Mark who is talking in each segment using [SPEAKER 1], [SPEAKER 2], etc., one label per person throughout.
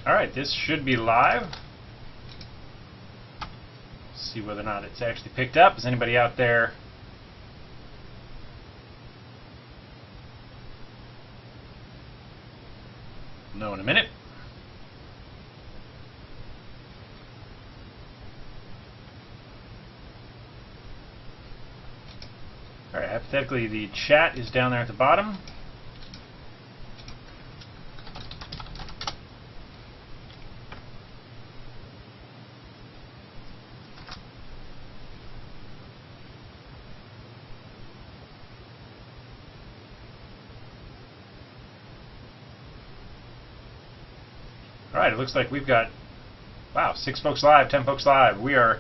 [SPEAKER 1] Alright, this should be live. Let's see whether or not it's actually picked up. Is anybody out there? Know in a minute. Alright, hypothetically the chat is down there at the bottom. Alright, it looks like we've got, wow, 6 folks live, 10 folks live. We are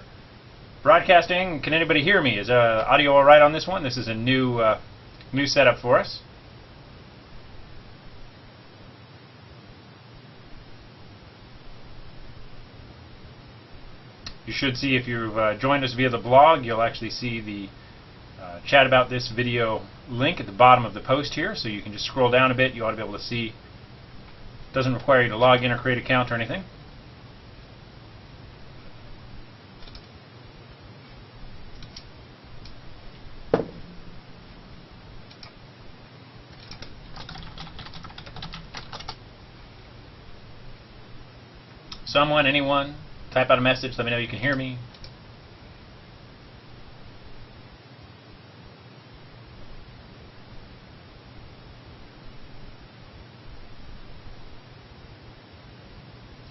[SPEAKER 1] broadcasting. Can anybody hear me? Is audio alright on this one? This is a new setup for us. You should see, if you've joined us via the blog, you'll actually see the chat about this video link at the bottom of the post here, so you can just scroll down a bit. You ought to be able to see. Doesn't require you to log in or create an account or anything. Someone, anyone, type out a message, let me know you can hear me.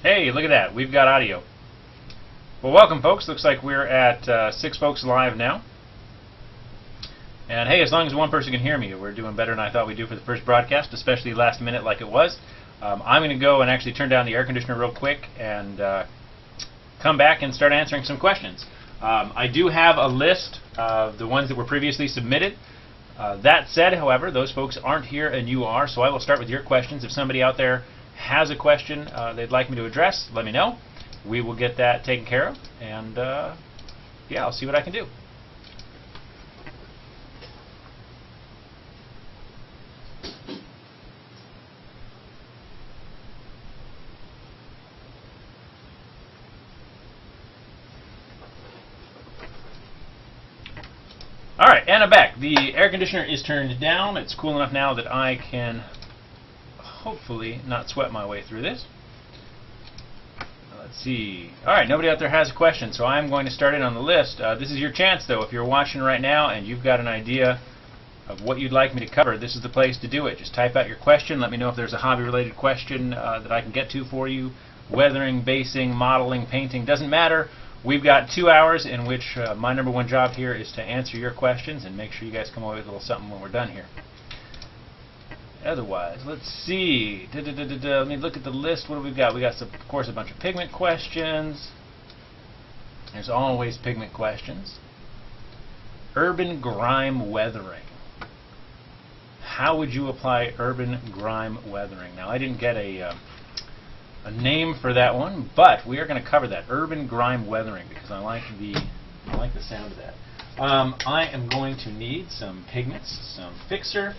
[SPEAKER 1] Hey, look at that. We've got audio. Well, welcome, folks. Looks like we're at 6 folks live now. And hey, as long as one person can hear me, we're doing better than I thought we'd do for the first broadcast, especially last minute like it was. I'm going to go and actually turn down the air conditioner real quick and come back and start answering some questions. I do have a list of the ones that were previously submitted. That said, however, those folks aren't here and you are, so I will start with your questions. If somebody out there has a question they'd like me to address, let me know. We will get that taken care of, and yeah, I'll see what I can do. Alright, and I'm back. The air conditioner is turned down. It's cool enough now that I can hopefully not sweat my way through this. Let's see. Alright, nobody out there has a question, so I'm going to start in on the list. This is your chance, though. If you're watching right now and you've got an idea of what you'd like me to cover, this is the place to do it. Just type out your question. Let me know if there's a hobby-related question that I can get to for you. Weathering, basing, modeling, painting, doesn't matter. We've got 2 hours in which my #1 job here is to answer your questions and make sure you guys come away with a little something when we're done here. Otherwise, let's see. Let me look at the list. What do we got? We got, of course, a bunch of pigment questions. There's always pigment questions. Urban grime weathering. How would you apply urban grime weathering? Now, I didn't get a name for that one, but we are going to cover that, urban grime weathering, because I like the sound of that. I am going to need some pigments, some fixer,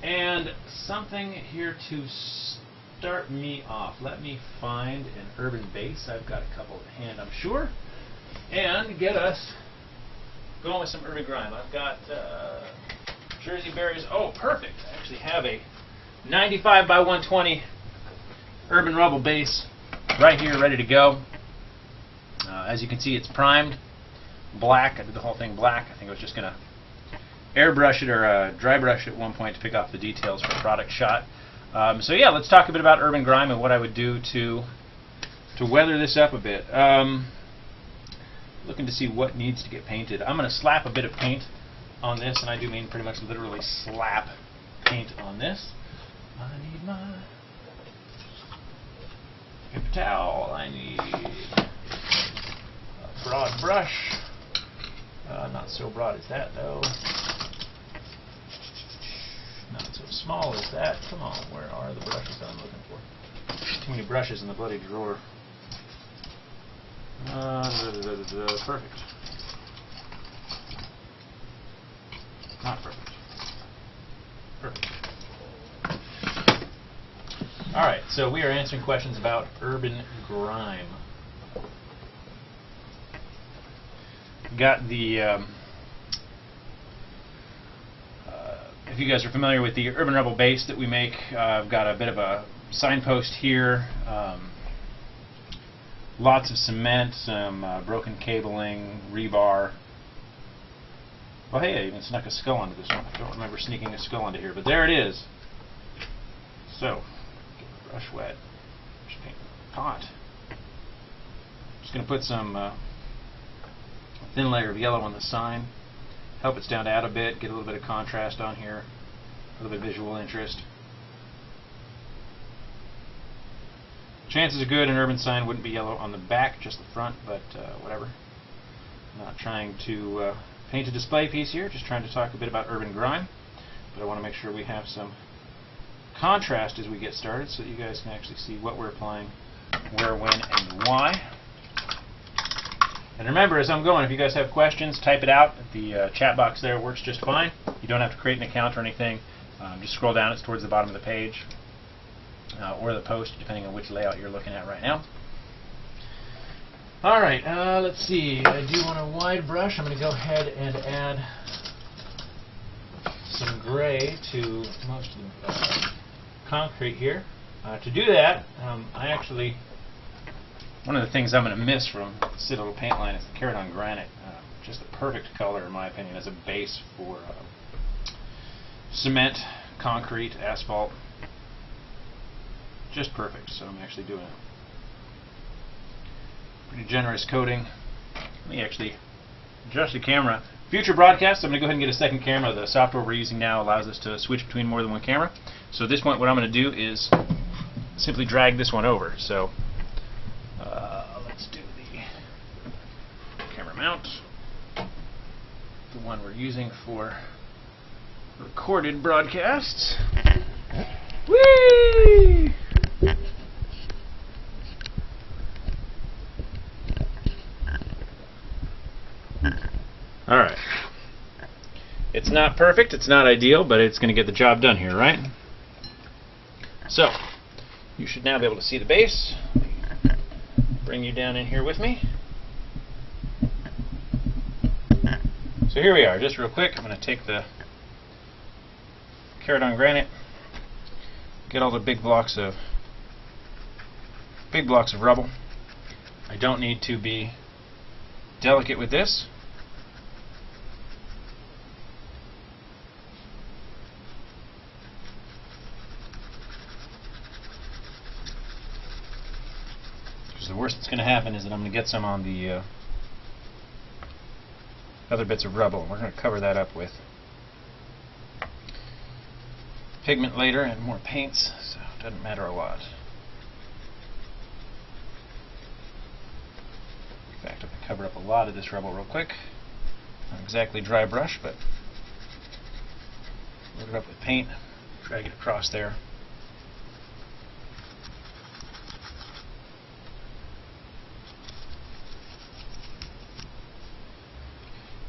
[SPEAKER 1] and something here to start me off. Let me find an urban base. I've got a couple at hand, I'm sure, and get us going with some urban grime. I've got Jersey berries. Oh, perfect. I actually have a 95 by 120 urban rubble base right here, ready to go. As you can see, it's primed, black. I did the whole thing black. I think I was just going to airbrush it or dry brush it at one point to pick off the details for a product shot. So yeah, let's talk a bit about urban grime and what I would do to weather this up a bit. Looking to see what needs to get painted. I'm going to slap a bit of paint on this, and I do mean pretty much literally slap paint on this. I need my paper towel. I need a broad brush. Not so broad as that, though. Not so small as that. Come on, where are the brushes that I'm looking for? Too many brushes in the bloody drawer. Perfect. Not perfect. Perfect. Alright, so we are answering questions about urban grime. Got the, if you guys are familiar with the Urban Rebel base that we make, I've got a bit of a signpost here, lots of cement, some broken cabling, rebar. Oh hey, I even snuck a skull onto this one. I don't remember sneaking a skull onto here, but there it is. So, get the brush wet, just paint the pot. Just going to put some thin layer of yellow on the sign, help it stand out a bit, get a little bit of contrast on here, a little bit of visual interest. Chances are good an urban sign wouldn't be yellow on the back, just the front, but whatever. I'm not trying to paint a display piece here, just trying to talk a bit about urban grime, but I want to make sure we have some contrast as we get started so that you guys can actually see what we're applying, where, when, and why. And remember, as I'm going, if you guys have questions, type it out. The chat box there works just fine. You don't have to create an account or anything. Just scroll down, it's towards the bottom of the page, or the post, depending on which layout you're looking at right now. Alright, let's see. I do want a wide brush. I'm going to go ahead and add some gray to most of the concrete here. To do that, one of the things I'm going to miss from Citadel paint line is the Caradon Granite. Just the perfect color, in my opinion, as a base for cement, concrete, asphalt. Just perfect. So I'm actually doing a pretty generous coating. Let me actually adjust the camera. Future broadcasts, I'm going to go ahead and get a second camera. The software we're using now allows us to switch between more than one camera. So at this point, what I'm going to do is simply drag this one over. So let's do the camera mount, the one we're using for recorded broadcasts. Whee! Alright. It's not perfect, it's not ideal, but it's going to get the job done here, right? So, you should now be able to see the base. Bring you down in here with me. So here we are, just real quick. I'm going to take the Caradon Granite, get all the big blocks of rubble. I don't need to be delicate with this. Because the worst that's going to happen is that I'm going to get some on the other bits of rubble. We're going to cover that up with pigment later and more paints, so it doesn't matter a lot. In fact, I'm going to cover up a lot of this rubble real quick. Not exactly dry brush, but load it up with paint, drag it across there.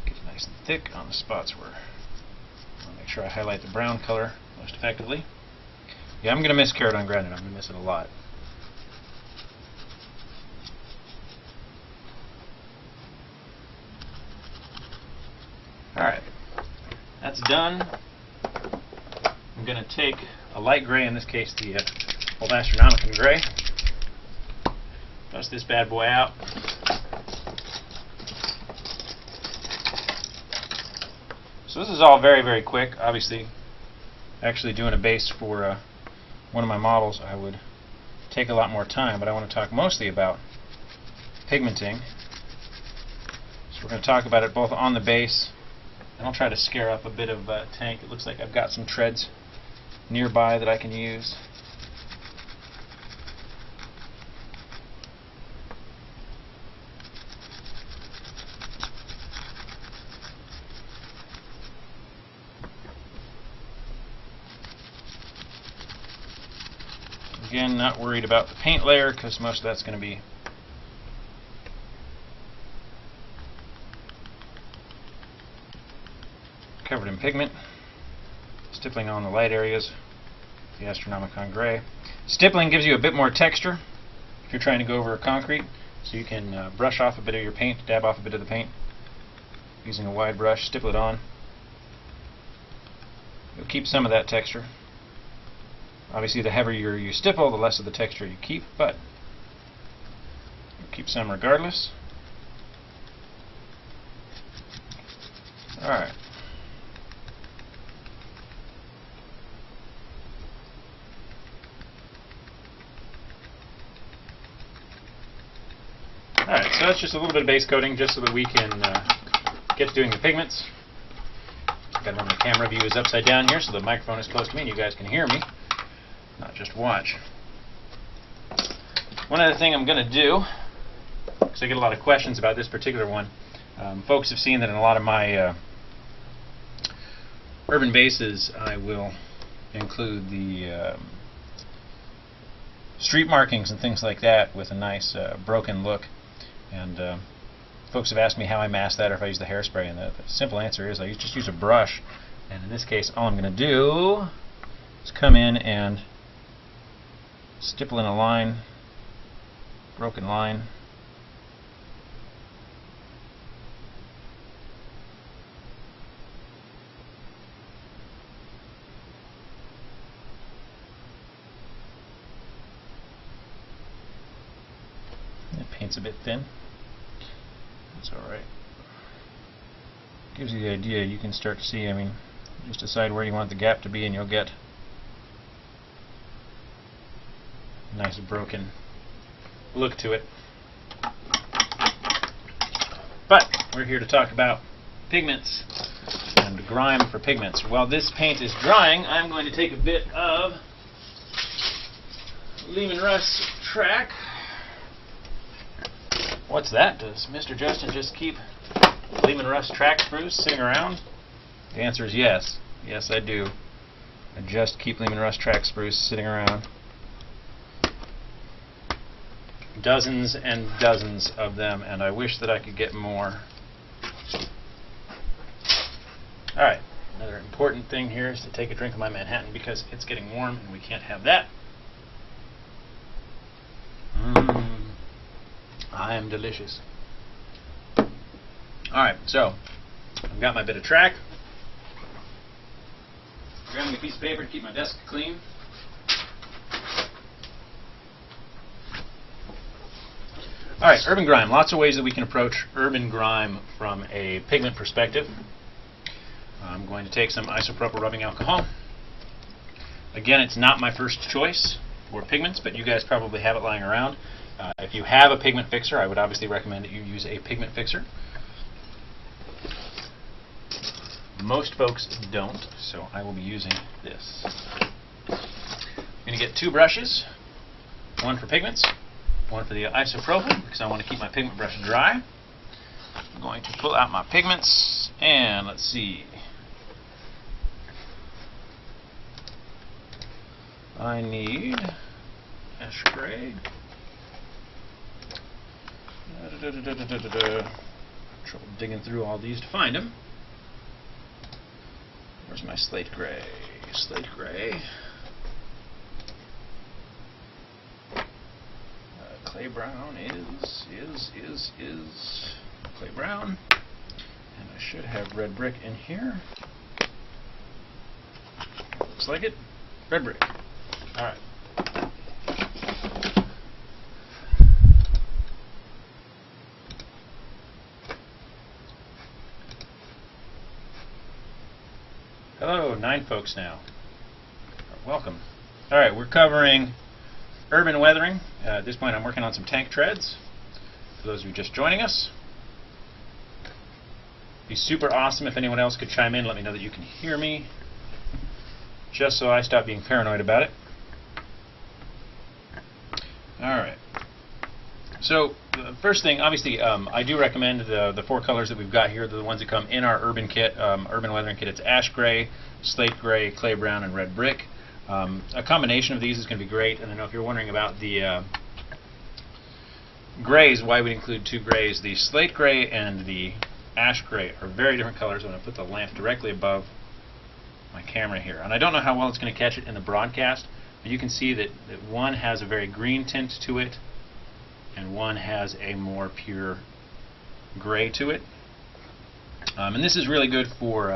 [SPEAKER 1] Get it nice and thick on the spots where I want to make sure I highlight the brown color most effectively. Yeah, I'm going to miss Caradon Granite. I'm going to miss it a lot. Alright, that's done. I'm going to take a light gray, in this case the old Astronomicon gray, bust this bad boy out. So this is all very, very quick. Obviously, actually doing a base for one of my models, I would take a lot more time, but I want to talk mostly about pigmenting. So we're going to talk about it both on the base, and I'll try to scare up a bit of tank. It looks like I've got some treads nearby that I can use. Again, not worried about the paint layer because most of that's going to be covered in pigment. Stippling on the light areas. the Astronomicon Gray. Stippling gives you a bit more texture if you're trying to go over concrete, so you can brush off a bit of your paint, dab off a bit of the paint using a wide brush, stipple it on. You'll keep some of that texture. Obviously, the heavier you stipple, the less of the texture you keep, but you'll keep some regardless. Alright. Alright, so that's just a little bit of base coating just so that we can get to doing the pigments. Got to remember the camera view is upside down here so the microphone is close to me and you guys can hear me, not just watch. One other thing I'm going to do, because I get a lot of questions about this particular one, folks have seen that in a lot of my urban bases I will include the street markings and things like that with a nice broken look. And folks have asked me how I mask that or if I use the hairspray, and the simple answer is I just use a brush. And in this case, all I'm going to do is come in and stipple in a line, broken line. It paint's a bit thin. That's alright. Gives you the idea. You can start to see, I mean, just decide where you want the gap to be and you'll get a nice broken look to it. But we're here to talk about pigments and grime for pigments. While this paint is drying, I'm going to take a bit of Lehman Russ track. What's that? Does Mr. Justin just keep Lehman Russ track sprues sitting around? The answer is yes. Yes, I do. I just keep Lehman Russ track sprues sitting around. Dozens and dozens of them, and I wish that I could get more. Alright, another important thing here is to take a drink of my Manhattan because it's getting warm and we can't have that. I am delicious. Alright, so I've got my bit of track. Grabbing a piece of paper to keep my desk clean. Alright, urban grime. Lots of ways that we can approach urban grime from a pigment perspective. I'm going to take some isopropyl rubbing alcohol. Again, it's not my first choice for pigments, but you guys probably have it lying around. If you have a pigment fixer, I would obviously recommend that you use a pigment fixer. Most folks don't, so I will be using this. I'm going to get two brushes, one for pigments, one for the isopropyl, because I want to keep my pigment brush dry. I'm going to pull out my pigments, and let's see. I need ash gray. Trouble digging through all these to find them. Where's my slate gray? Slate gray. Clay brown is clay brown. And I should have red brick in here. Looks like it. Red brick. Alright. Hello, 9 folks now. Welcome. Alright, we're covering urban weathering. At this point I'm working on some tank treads. For those of you just joining us. It'd be super awesome if anyone else could chime in, let me know that you can hear me. Just so I stop being paranoid about it. Alright. So, the first thing, obviously, I do recommend the 4 colors that we've got here. They're the ones that come in our urban kit, urban weathering kit. It's ash gray, slate gray, clay brown, and red brick. A combination of these is going to be great. And I know if you're wondering about the grays, why we include 2 grays. The slate gray and the ash gray are very different colors. I'm going to put the lamp directly above my camera here. And I don't know how well it's going to catch it in the broadcast, but you can see that one has a very green tint to it, and one has a more pure gray to it. And this is really good for,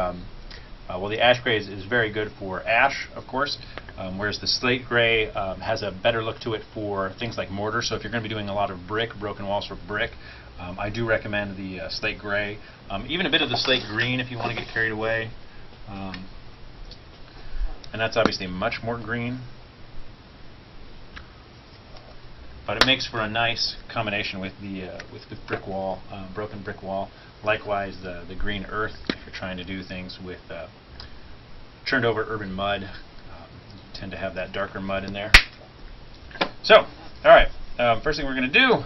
[SPEAKER 1] well, the ash gray is very good for ash, of course, whereas the slate gray has a better look to it for things like mortar. So if you're going to be doing a lot of brick, broken walls for brick, I do recommend the slate gray. Even a bit of the slate green if you want to get carried away. And that's obviously much more green. But it makes for a nice combination with the brick wall, broken brick wall. Likewise, the green earth, if you're trying to do things with churned over urban mud, you tend to have that darker mud in there. So, all right, first thing we're going to do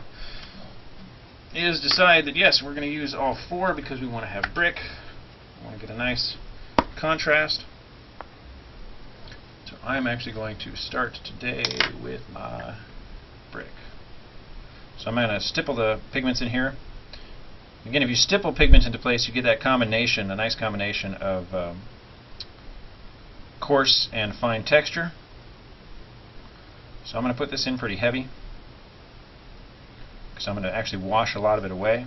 [SPEAKER 1] is decide that yes, we're going to use all four because we want to have brick. We want to get a nice contrast. So I'm actually going to start today with my brick. So I'm going to stipple the pigments in here. Again, if you stipple pigments into place, you get that combination, a nice combination of coarse and fine texture. So I'm going to put this in pretty heavy because I'm going to actually wash a lot of it away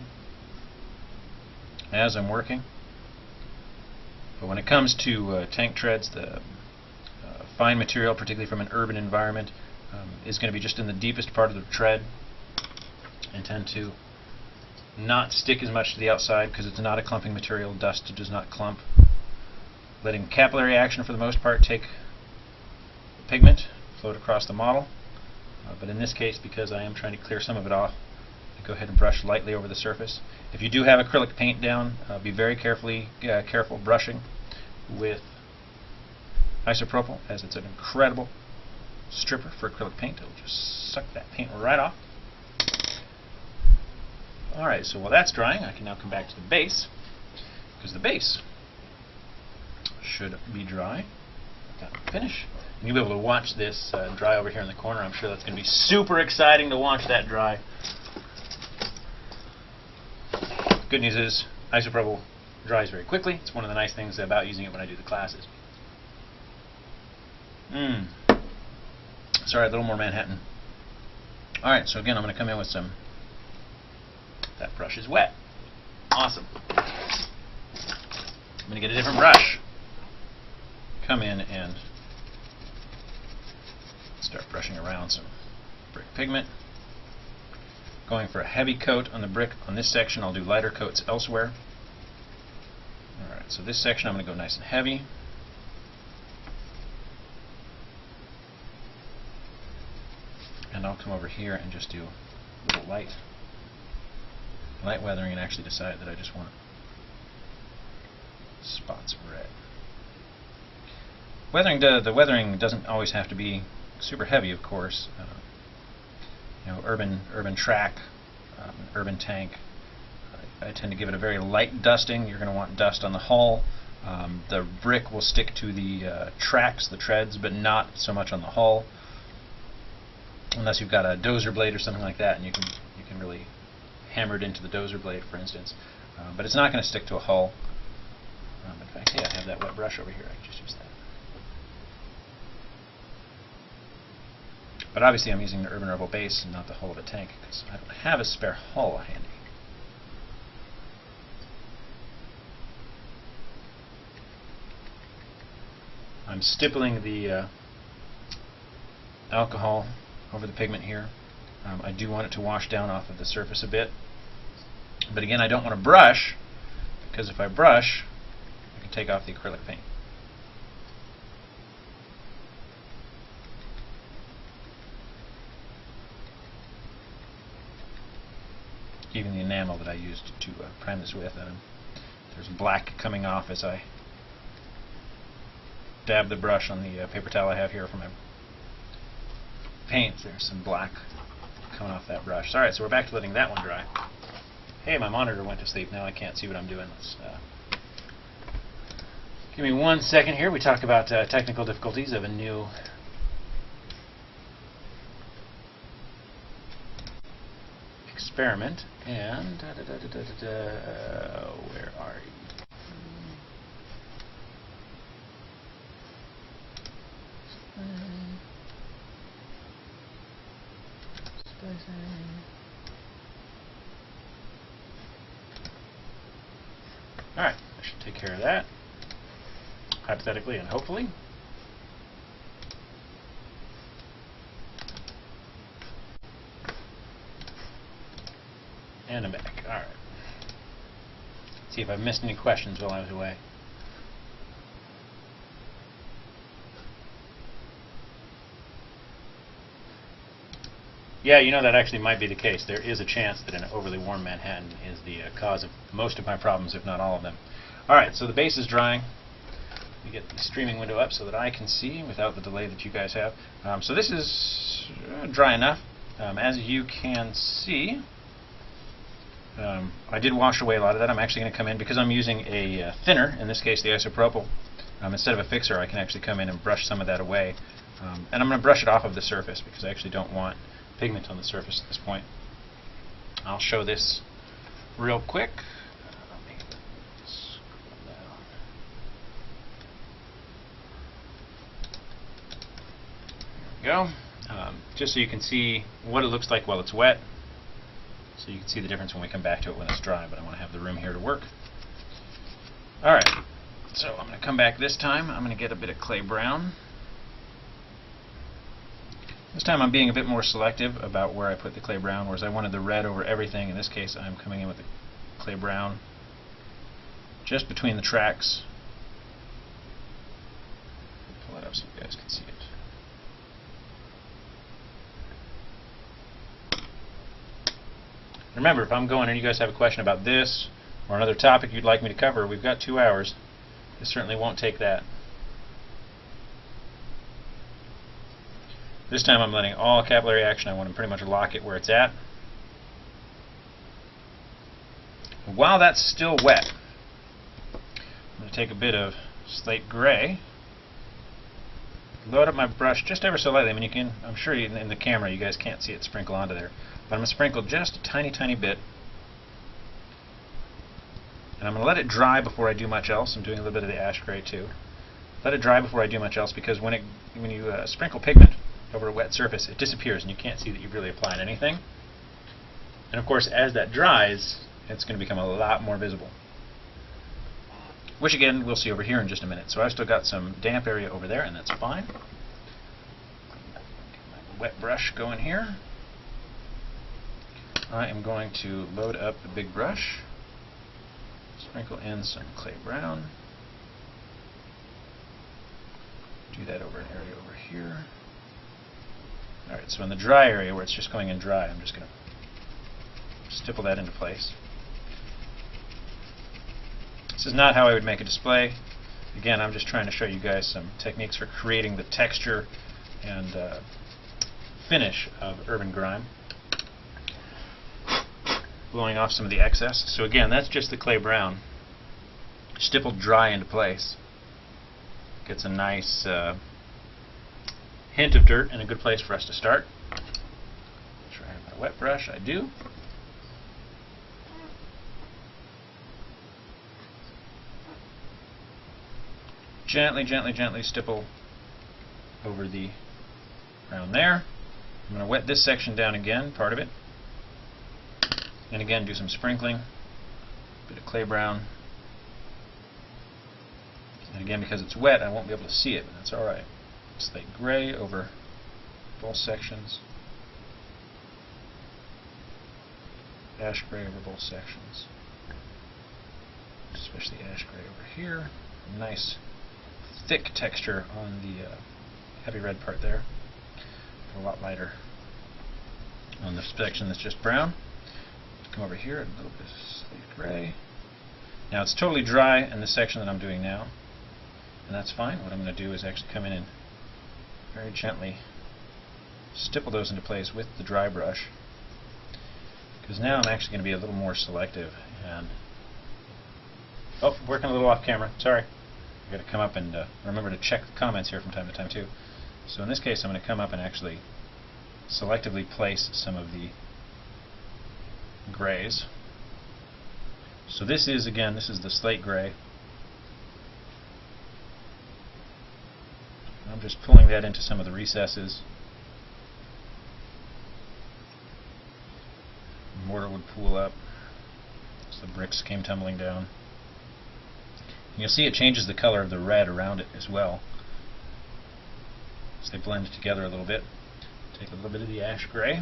[SPEAKER 1] as I'm working. But when it comes to tank treads, the fine material, particularly from an urban environment, is going to be just in the deepest part of the tread and tend to not stick as much to the outside because it's not a clumping material. Dust does not clump. Letting capillary action for the most part take the pigment, float across the model. But in this case, because I am trying to clear some of it off, I go ahead and brush lightly over the surface. If you do have acrylic paint down, be very careful brushing with isopropyl, as it's an incredible stripper for acrylic paint. It'll just suck that paint right off. Alright, so while that's drying, I can now come back to the base, because the base should be dry. Finish. And you'll be able to watch this dry over here in the corner. I'm sure that's going to be super exciting to watch that dry. Good news is, isopropyl dries very quickly. It's one of the nice things about using it when I do the classes. Sorry, a little more Manhattan. Alright, so again, I'm going to come in with some... That brush is wet. Awesome. I'm going to get a different brush. Come in and start brushing around some brick pigment. Going for a heavy coat on the brick on this section. I'll do lighter coats elsewhere. Alright, so this section I'm going to go nice and heavy. And I'll come over here and just do a little light weathering and actually decide that I just want spots of red. The weathering doesn't always have to be super heavy, of course. You know, urban track, urban tank. I tend to give it a very light dusting. You're going to want dust on the hull. The brick will stick to the tracks, the treads, but not so much on the hull, unless you've got a dozer blade or something like that, and you can really hammer it into the dozer blade, for instance. But it's not going to stick to a hull. In fact, hey, I have that wet brush over here. I can just use that. But obviously I'm using the urban rubble base and not the hull of a tank because I don't have a spare hull handy. I'm stippling the alcohol over the pigment here. I do want it to wash down off of the surface a bit. But again, I don't want to brush, because if I brush, I can take off the acrylic paint. Even the enamel that I used to prime this with, there's black coming off as I dab the brush on the paper towel I have here for my paint. There's some black coming off that brush. Alright, so we're back to letting that one dry. Hey, my monitor went to sleep. Now I can't see what I'm doing. Let's give me 1 second here. We talk about technical difficulties of a new experiment. And where are you? Alright, I should take care of that, hypothetically and hopefully. And I'm back. Alright. See if I've missed any questions while I was away. Yeah, you know, that actually might be the case. There is a chance that an overly warm Manhattan is the cause of most of my problems, if not all of them. Alright, so the base is drying. We get the streaming window up so that I can see without the delay that you guys have. So this is dry enough. As you can see, I did wash away a lot of that. I'm actually going to come in, because I'm using a thinner, in this case the isopropyl, instead of a fixer, I can actually come in and brush some of that away. And I'm going to brush it off of the surface, because I actually don't want pigment on the surface at this point. I'll show this real quick. Let me scroll down. There we go. Just so you can see what it looks like while it's wet, so you can see the difference when we come back to it when it's dry, but I want to have the room here to work. Alright, so I'm going to come back this time. I'm going to get a bit of clay brown. This time I'm being a bit more selective about where I put the clay brown, whereas I wanted the red over everything. In this case, I'm coming in with the clay brown just between the tracks. Pull it up so you guys can see it. Remember, if I'm going and you guys have a question about this or another topic you'd like me to cover, we've got 2 hours. It certainly won't take that. This time I'm letting all capillary action. I want to pretty much lock it where it's at. And while that's still wet, I'm going to take a bit of slate gray, load up my brush just ever so lightly. I mean, you can, I'm sure in the camera you guys can't see it sprinkle onto there, but I'm going to sprinkle just a tiny, tiny bit. And I'm going to let it dry before I do much else. I'm doing a little bit of the ash gray too. Let it dry before I do much else, because when you sprinkle pigment over a wet surface, it disappears and you can't see that you've really applied anything. And of course, as that dries, it's going to become a lot more visible, which again we'll see over here in just a minute. So I've still got some damp area over there, and that's fine. Get my wet brush going here. I am going to load up the big brush, sprinkle in some clay brown, do that over an area over here. Alright, so in the dry area where it's just going in dry, I'm just going to stipple that into place. This is not how I would make a display. Again, I'm just trying to show you guys some techniques for creating the texture and finish of urban grime. Blowing off some of the excess. So again, that's just the clay brown stippled dry into place. Gets a nice hint of dirt and a good place for us to start. Make sure I have my wet brush. I do. Gently, gently, gently stipple over the brown there. I'm going to wet this section down again, part of it. And again, do some sprinkling. A bit of clay brown. And again, because it's wet, I won't be able to see it, but that's alright. Slate gray over both sections. Ash gray over both sections. Especially ash gray over here. Nice thick texture on the heavy red part there. A lot lighter on the section that's just brown. Come over here, a little bit of slate gray. Now it's totally dry in the section that I'm doing now, and that's fine. What I'm going to do is actually come in and very gently stipple those into place with the dry brush, because now I'm actually going to be a little more selective. And oh, working a little off camera. Sorry. I've got to come up and remember to check the comments here from time to time too. So in this case, I'm going to come up and actually selectively place some of the grays. So this is, again, this is the slate gray. I'm I'm just pulling that into some of the recesses. The mortar would pool up as the bricks came tumbling down. And you'll see it changes the color of the red around it as well, as they blend together a little bit. Take a little bit of the ash gray,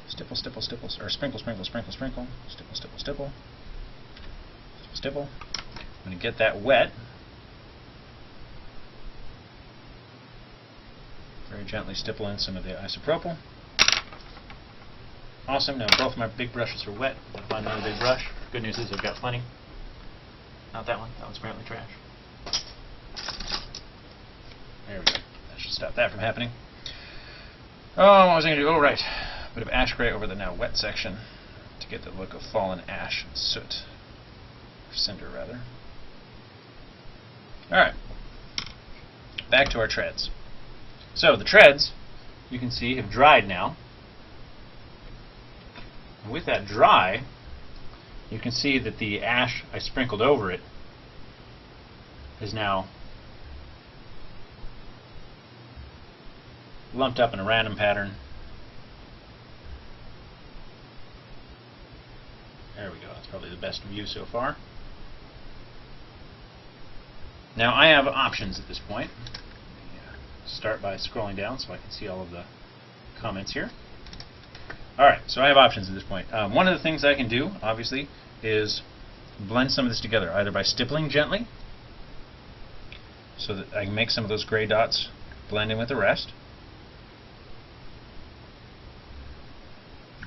[SPEAKER 1] stipple, stipple, stipple, or sprinkle, sprinkle, sprinkle, sprinkle, stipple, stipple, stipple, stipple. I'm going to get that wet. Very gently stipple in some of the isopropyl. Awesome. Now both my big brushes are wet. I'll find another big brush. Good news is I've got plenty. Not that one. That one's apparently trash. There we go. That should stop that from happening. Oh, what was I going to do? Oh, right. A bit of ash gray over the now wet section to get the look of fallen ash and soot. Or cinder, rather. Alright. Back to our treads. So, the treads, you can see, have dried now. And with that dry, you can see that the ash I sprinkled over it is now lumped up in a random pattern. There we go. That's probably the best view so far. Now I have options at this point. Start by scrolling down so I can see all of the comments here. Alright, so I have options at this point. One of the things I can do, obviously, is blend some of this together, either by stippling gently, so that I can make some of those gray dots blend in with the rest,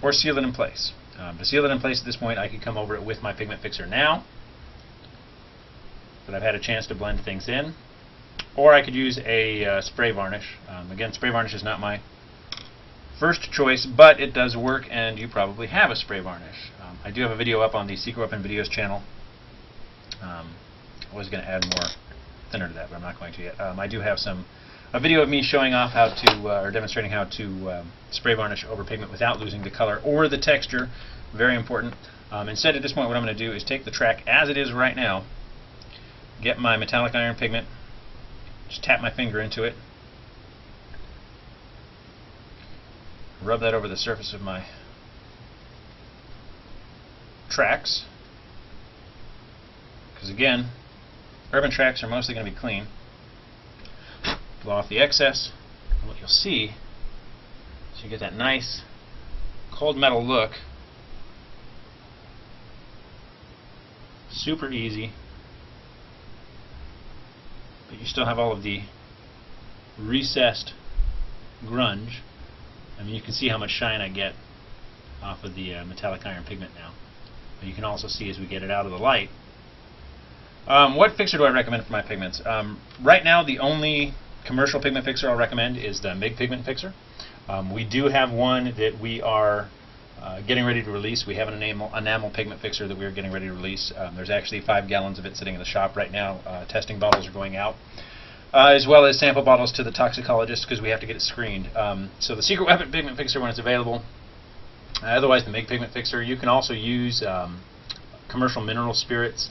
[SPEAKER 1] or seal it in place. To seal it in place at this point, I could come over it with my pigment fixer now, but I've had a chance to blend things in. Or I could use a spray varnish. Again, spray varnish is not my first choice, but it does work, and you probably have a spray varnish. I do have a video up on the Secret Weapon Videos channel. I was going to add more thinner to that, but I'm not going to yet. I do have a video of me showing off how to, or demonstrating how to spray varnish over pigment without losing the color or the texture. Very important. Instead, at this point, what I'm going to do is take the track as it is right now, get my metallic iron pigment, just tap my finger into it, rub that over the surface of my tracks, because again, urban tracks are mostly going to be clean. Blow off the excess, and what you'll see is you get that nice cold metal look. Super easy, but you still have all of the recessed grunge. I mean, you can see how much shine I get off of the metallic iron pigment now. But you can also see as we get it out of the light. What fixer do I recommend for my pigments? Right now, the only commercial pigment fixer I'll recommend is the MIG pigment fixer. We do have one that we are getting ready to release. We have an enamel pigment fixer that we're getting ready to release. There's actually 5 gallons of it sitting in the shop right now. Testing bottles are going out, as well as sample bottles to the toxicologist because we have to get it screened. So the Secret Weapon pigment fixer when it's available. Otherwise, the MIG pigment fixer. You can also use commercial mineral spirits.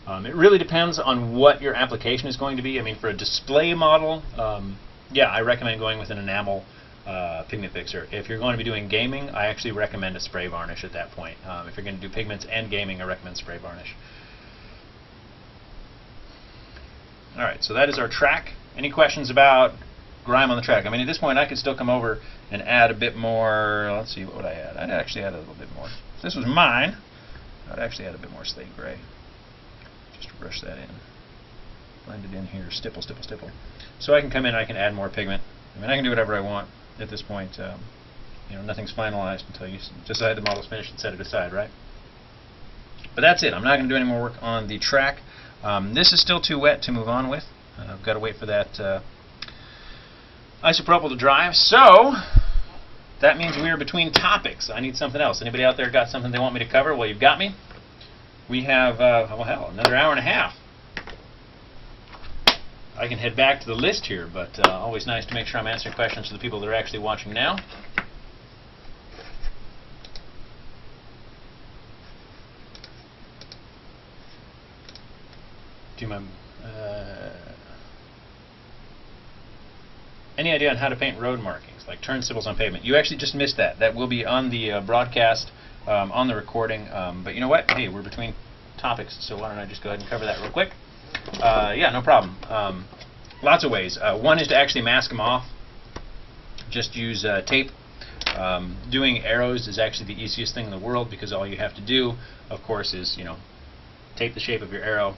[SPEAKER 1] It really depends on what your application is going to be. I mean, for a display model, yeah, I recommend going with an enamel pigment fixer. If you're going to be doing gaming, I actually recommend a spray varnish at that point. If you're going to do pigments and gaming, I recommend spray varnish. Alright, so that is our track. Any questions about grime on the track? I mean, at this point, I could still come over and add a bit more. Let's see, what would I add? I'd actually add a little bit more. If this was mine, I'd actually add a bit more slate gray. Just to brush that in. Blend it in here, stipple, stipple, stipple. So I can come in and I can add more pigment. I mean, I can do whatever I want at this point. You know, nothing's finalized until you decide the model's finished and set it aside, right? But that's it. I'm not going to do any more work on the track. This is still too wet to move on with. I've got to wait for that isopropyl to dry. So that means we are between topics. I need something else. Anybody out there got something they want me to cover? Well, you've got me. We have, well, hell, another hour and a half. I can head back to the list here, but always nice to make sure I'm answering questions for the people that are actually watching now. Do my Any idea on how to paint road markings, like turn symbols on pavement? You actually just missed that. That will be on the broadcast, on the recording. But you know what? Hey, we're between topics, so why don't I just go ahead and cover that real quick? Yeah, no problem. Lots of ways. One is to actually mask them off. Just use tape. Doing arrows is actually the easiest thing in the world, because all you have to do, of course, is tape the shape of your arrow,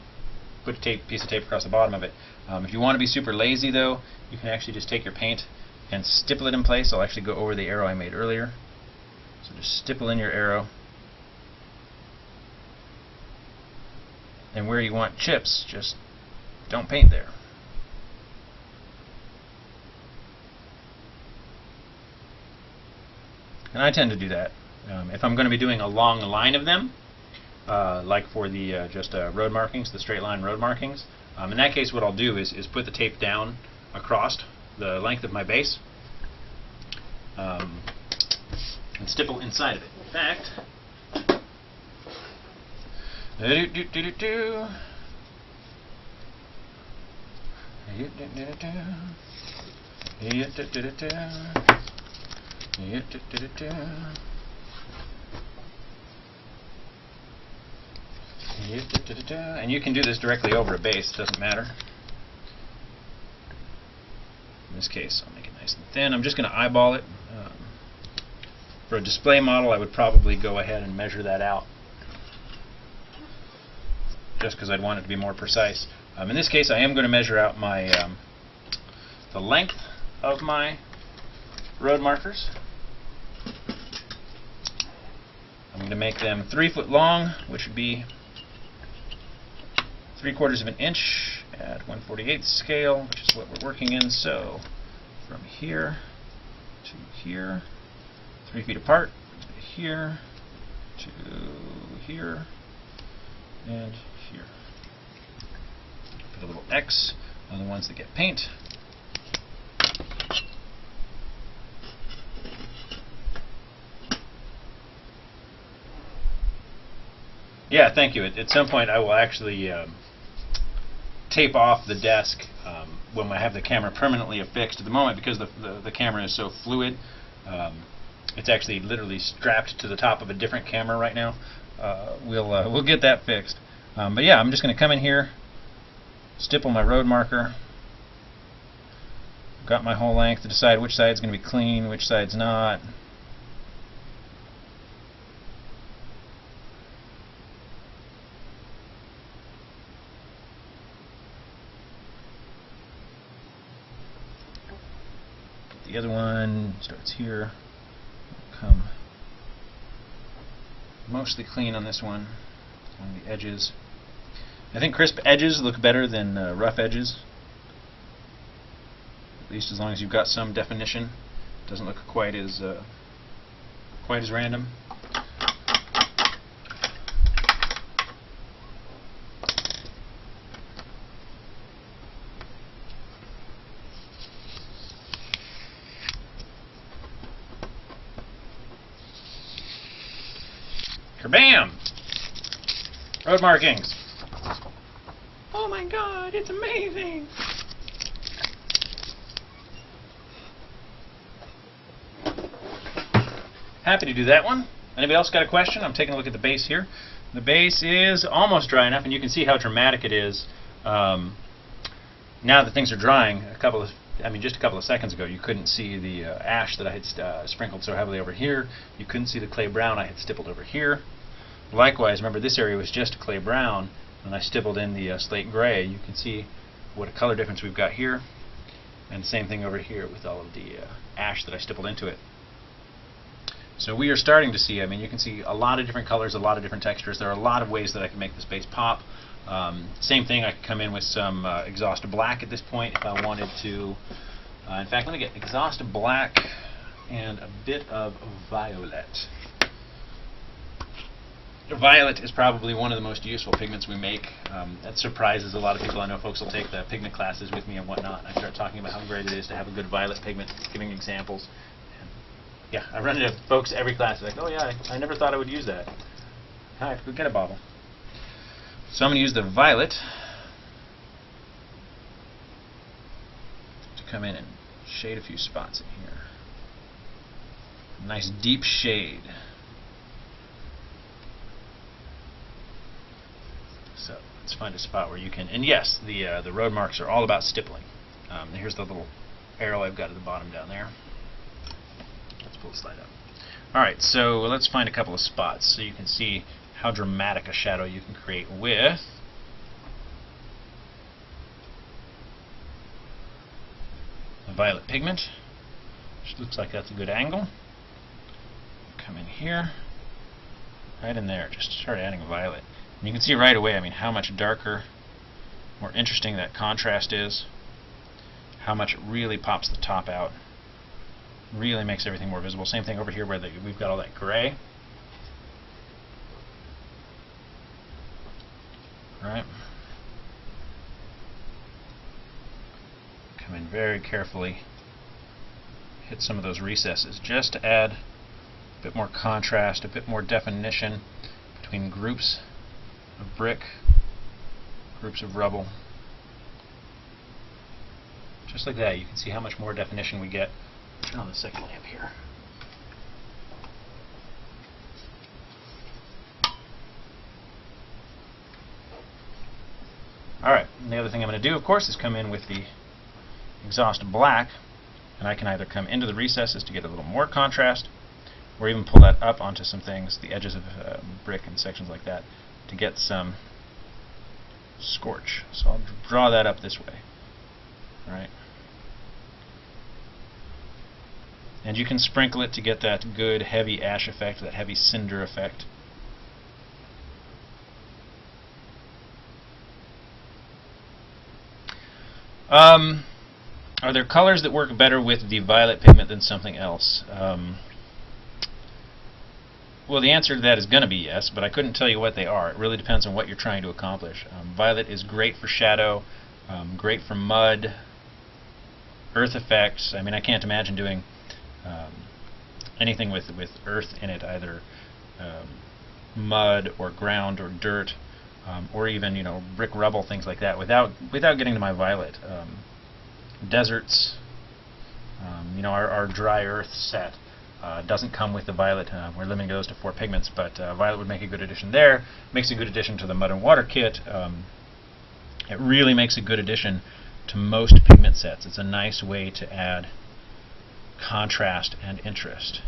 [SPEAKER 1] put a piece of tape across the bottom of it. If you want to be super lazy, though, you can actually just take your paint and stipple it in place. I'll actually go over the arrow I made earlier. So just stipple in your arrow. And where you want chips, just don't paint there. And I tend to do that. If I'm going to be doing a long line of them, like for the just road markings, the straight line road markings, in that case what I'll do is put the tape down across the length of my base and stipple inside of it. In fact, and you can do this directly over a base, it doesn't matter. In this case, I'll make it nice and thin. I'm just going to eyeball it. For a display model, I would probably go ahead and measure that out, just because I'd want it to be more precise. In this case, I am going to measure out my the length of my road markers. I'm going to make them 3 foot long, which would be 3/4 of an inch at 1/48 scale, which is what we're working in. So from here to here, 3 feet apart, to here, to here, and here. Put a little X on the ones that get paint. Yeah, thank you. At some point I will actually tape off the desk when I have the camera permanently affixed. At the moment, because the camera is so fluid, it's actually literally strapped to the top of a different camera right now. We'll get that fixed. But yeah, I'm just going to come in here, stipple my road marker. Got my whole length to decide which side's going to be clean, which side's not. The other one starts here. Come mostly clean on this one, on the edges. I think crisp edges look better than rough edges, at least as long as you've got some definition. It doesn't look quite as random. Kabam! Road markings. Oh my God, it's amazing! Happy to do that one. Anybody else got a question? I'm taking a look at the base here. The base is almost dry enough, and you can see how dramatic it is. Now that things are drying, just a couple of seconds ago, you couldn't see the ash that I had sprinkled so heavily over here. You couldn't see the clay brown I had stippled over here. Likewise, remember this area was just clay brown, and I stippled in the slate gray. You can see what a color difference we've got here, and the same thing over here with all of the ash that I stippled into it. So we are starting to see, you can see a lot of different colors, a lot of different textures. There are a lot of ways that I can make this base pop. Same thing, I could come in with some exhaust black at this point if I wanted to. In fact, let me get exhaust black and a bit of violet. Violet is probably one of the most useful pigments we make. That surprises a lot of people. I know folks will take the pigment classes with me and whatnot, and I start talking about how great it is to have a good violet pigment, giving examples. And yeah, I run into folks every class like, oh yeah, I never thought I would use that. I have to go get a bottle. So I'm going to use the violet to come in and shade a few spots in here. Nice deep shade. So let's find a spot where you can, and yes, the road marks are all about stippling. Here's the little arrow I've got at the bottom down there. Let's pull the slide up. Alright, so let's find a couple of spots so you can see how dramatic a shadow you can create with the violet pigment, which looks like that's a good angle. Come in here, right in there, just start adding violet. And you can see right away, I mean, how much darker, more interesting that contrast is, how much it really pops the top out, really makes everything more visible. Same thing over here where we've got all that gray. Right. Come in very carefully, hit some of those recesses just to add a bit more contrast, a bit more definition between groups of brick, groups of rubble. Just like that, you can see how much more definition we get. Turn on the second lamp here. Alright, and the other thing I'm going to do, of course, is come in with the exhaust black, and I can either come into the recesses to get a little more contrast, or even pull that up onto some things, the edges of brick and sections like that, to get some scorch. So I'll draw that up this way. Alright. And you can sprinkle it to get that good heavy ash effect, that heavy cinder effect. Are there colors that work better with the violet pigment than something else? Well, the answer to that is going to be yes, but I couldn't tell you what they are. It really depends on what you're trying to accomplish. Violet is great for shadow, great for mud, earth effects. I mean, I can't imagine doing anything with earth in it, either mud or ground or dirt, or even, you know, brick, rubble, things like that, without getting to my violet. Deserts, you know, our dry earth set doesn't come with the violet. We're limiting those to 4 pigments, but violet would make a good addition there. Makes a good addition to the mud and water kit. It really makes a good addition to most pigment sets. It's a nice way to add contrast and interest.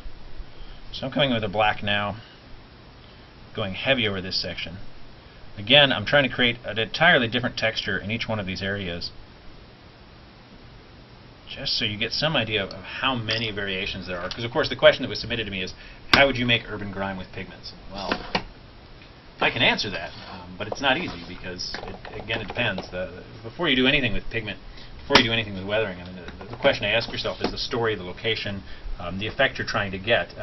[SPEAKER 1] So I'm coming with a black now, going heavy over this section. Again, I'm trying to create an entirely different texture in each one of these areas, just so you get some idea of how many variations there are. Because of course the question that was submitted to me is, how would you make urban grime with pigments? Well, I can answer that, but it's not easy because, again, it depends. Before you do anything with pigment, before you do anything with weathering, I mean, the question to ask yourself is the story, the location, the effect you're trying to get.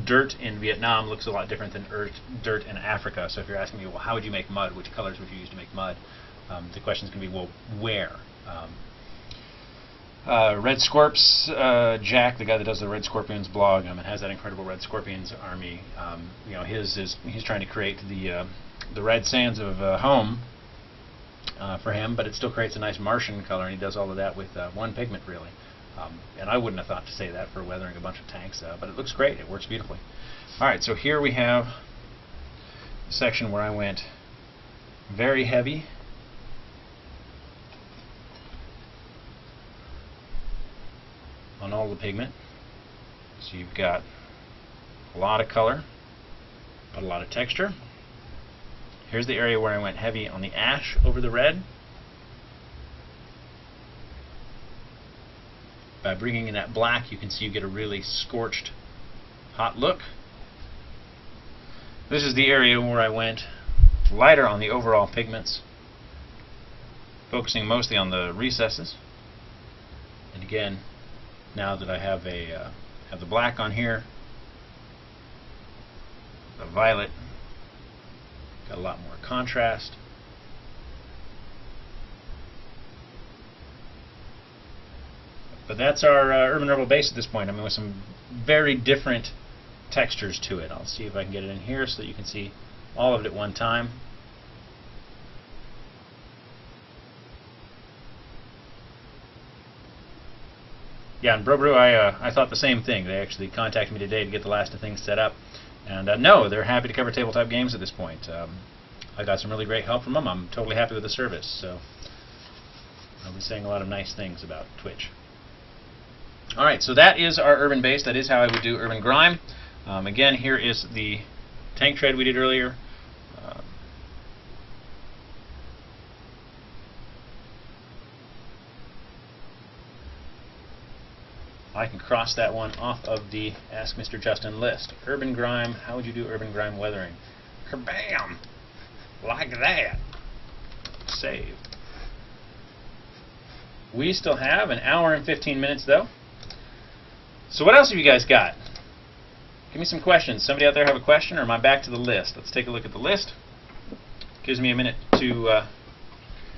[SPEAKER 1] Dirt in Vietnam looks a lot different than dirt in Africa. So if you're asking me, well, how would you make mud? Which colors would you use to make mud? The question is going to be, well, where? Red Scorps, Jack, the guy that does the Red Scorpions blog, and has that incredible Red Scorpions army. You know, he's trying to create the red sands of home for him, but it still creates a nice Martian color, and he does all of that with one pigment, really. And I wouldn't have thought to say that for weathering a bunch of tanks, but it looks great. It works beautifully. All right, so here we have a section where I went very heavy. On all the pigment. So you've got a lot of color, but a lot of texture. Here's the area where I went heavy on the ash over the red. By bringing in that black, you can see you get a really scorched, hot look. This is the area where I went lighter on the overall pigments, focusing mostly on the recesses. And again, now that I have the black on here, the violet, got a lot more contrast. But that's our urban rebel base at this point. I mean, with some very different textures to it. I'll see if I can get it in here so that you can see all of it at one time. Yeah, and Brew, I thought the same thing. They actually contacted me today to get the last of things set up. And no, they're happy to cover tabletop games at this point. I got some really great help from them. I'm totally happy with the service. So I'll be saying a lot of nice things about Twitch. Alright, so that is our urban base. That is how I would do urban grime. Again, here is the tank tread we did earlier. I can cross that one off of the Ask Mr. Justin list. Urban grime, how would you do urban grime weathering? Kabam! Like that. Save. We still have an hour and 15 minutes though. So what else have you guys got? Give me some questions. Somebody out there have a question, or am I back to the list? Let's take a look at the list. Gives me a minute to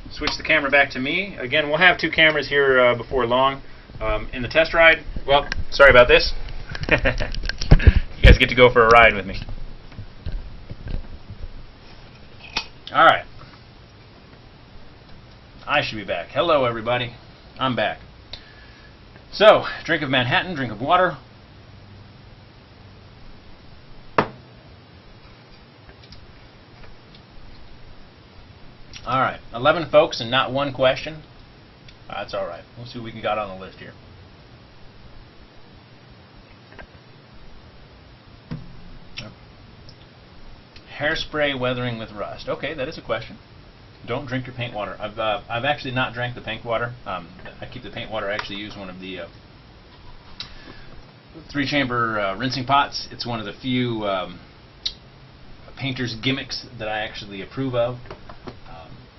[SPEAKER 1] switch the camera back to me. Again, we'll have two cameras here before long. In the test ride, well, sorry about this. You guys get to go for a ride with me. Alright. I should be back. Hello, everybody. I'm back. So, drink of Manhattan, drink of water. Alright, 11 folks and not one question. That's alright. We'll see what we got on the list here. Hairspray weathering with rust. Okay, that is a question. Don't drink your paint water. I've actually not drank the paint water. I keep the paint water. I actually use one of the 3-chamber rinsing pots. It's one of the few painter's gimmicks that I actually approve of.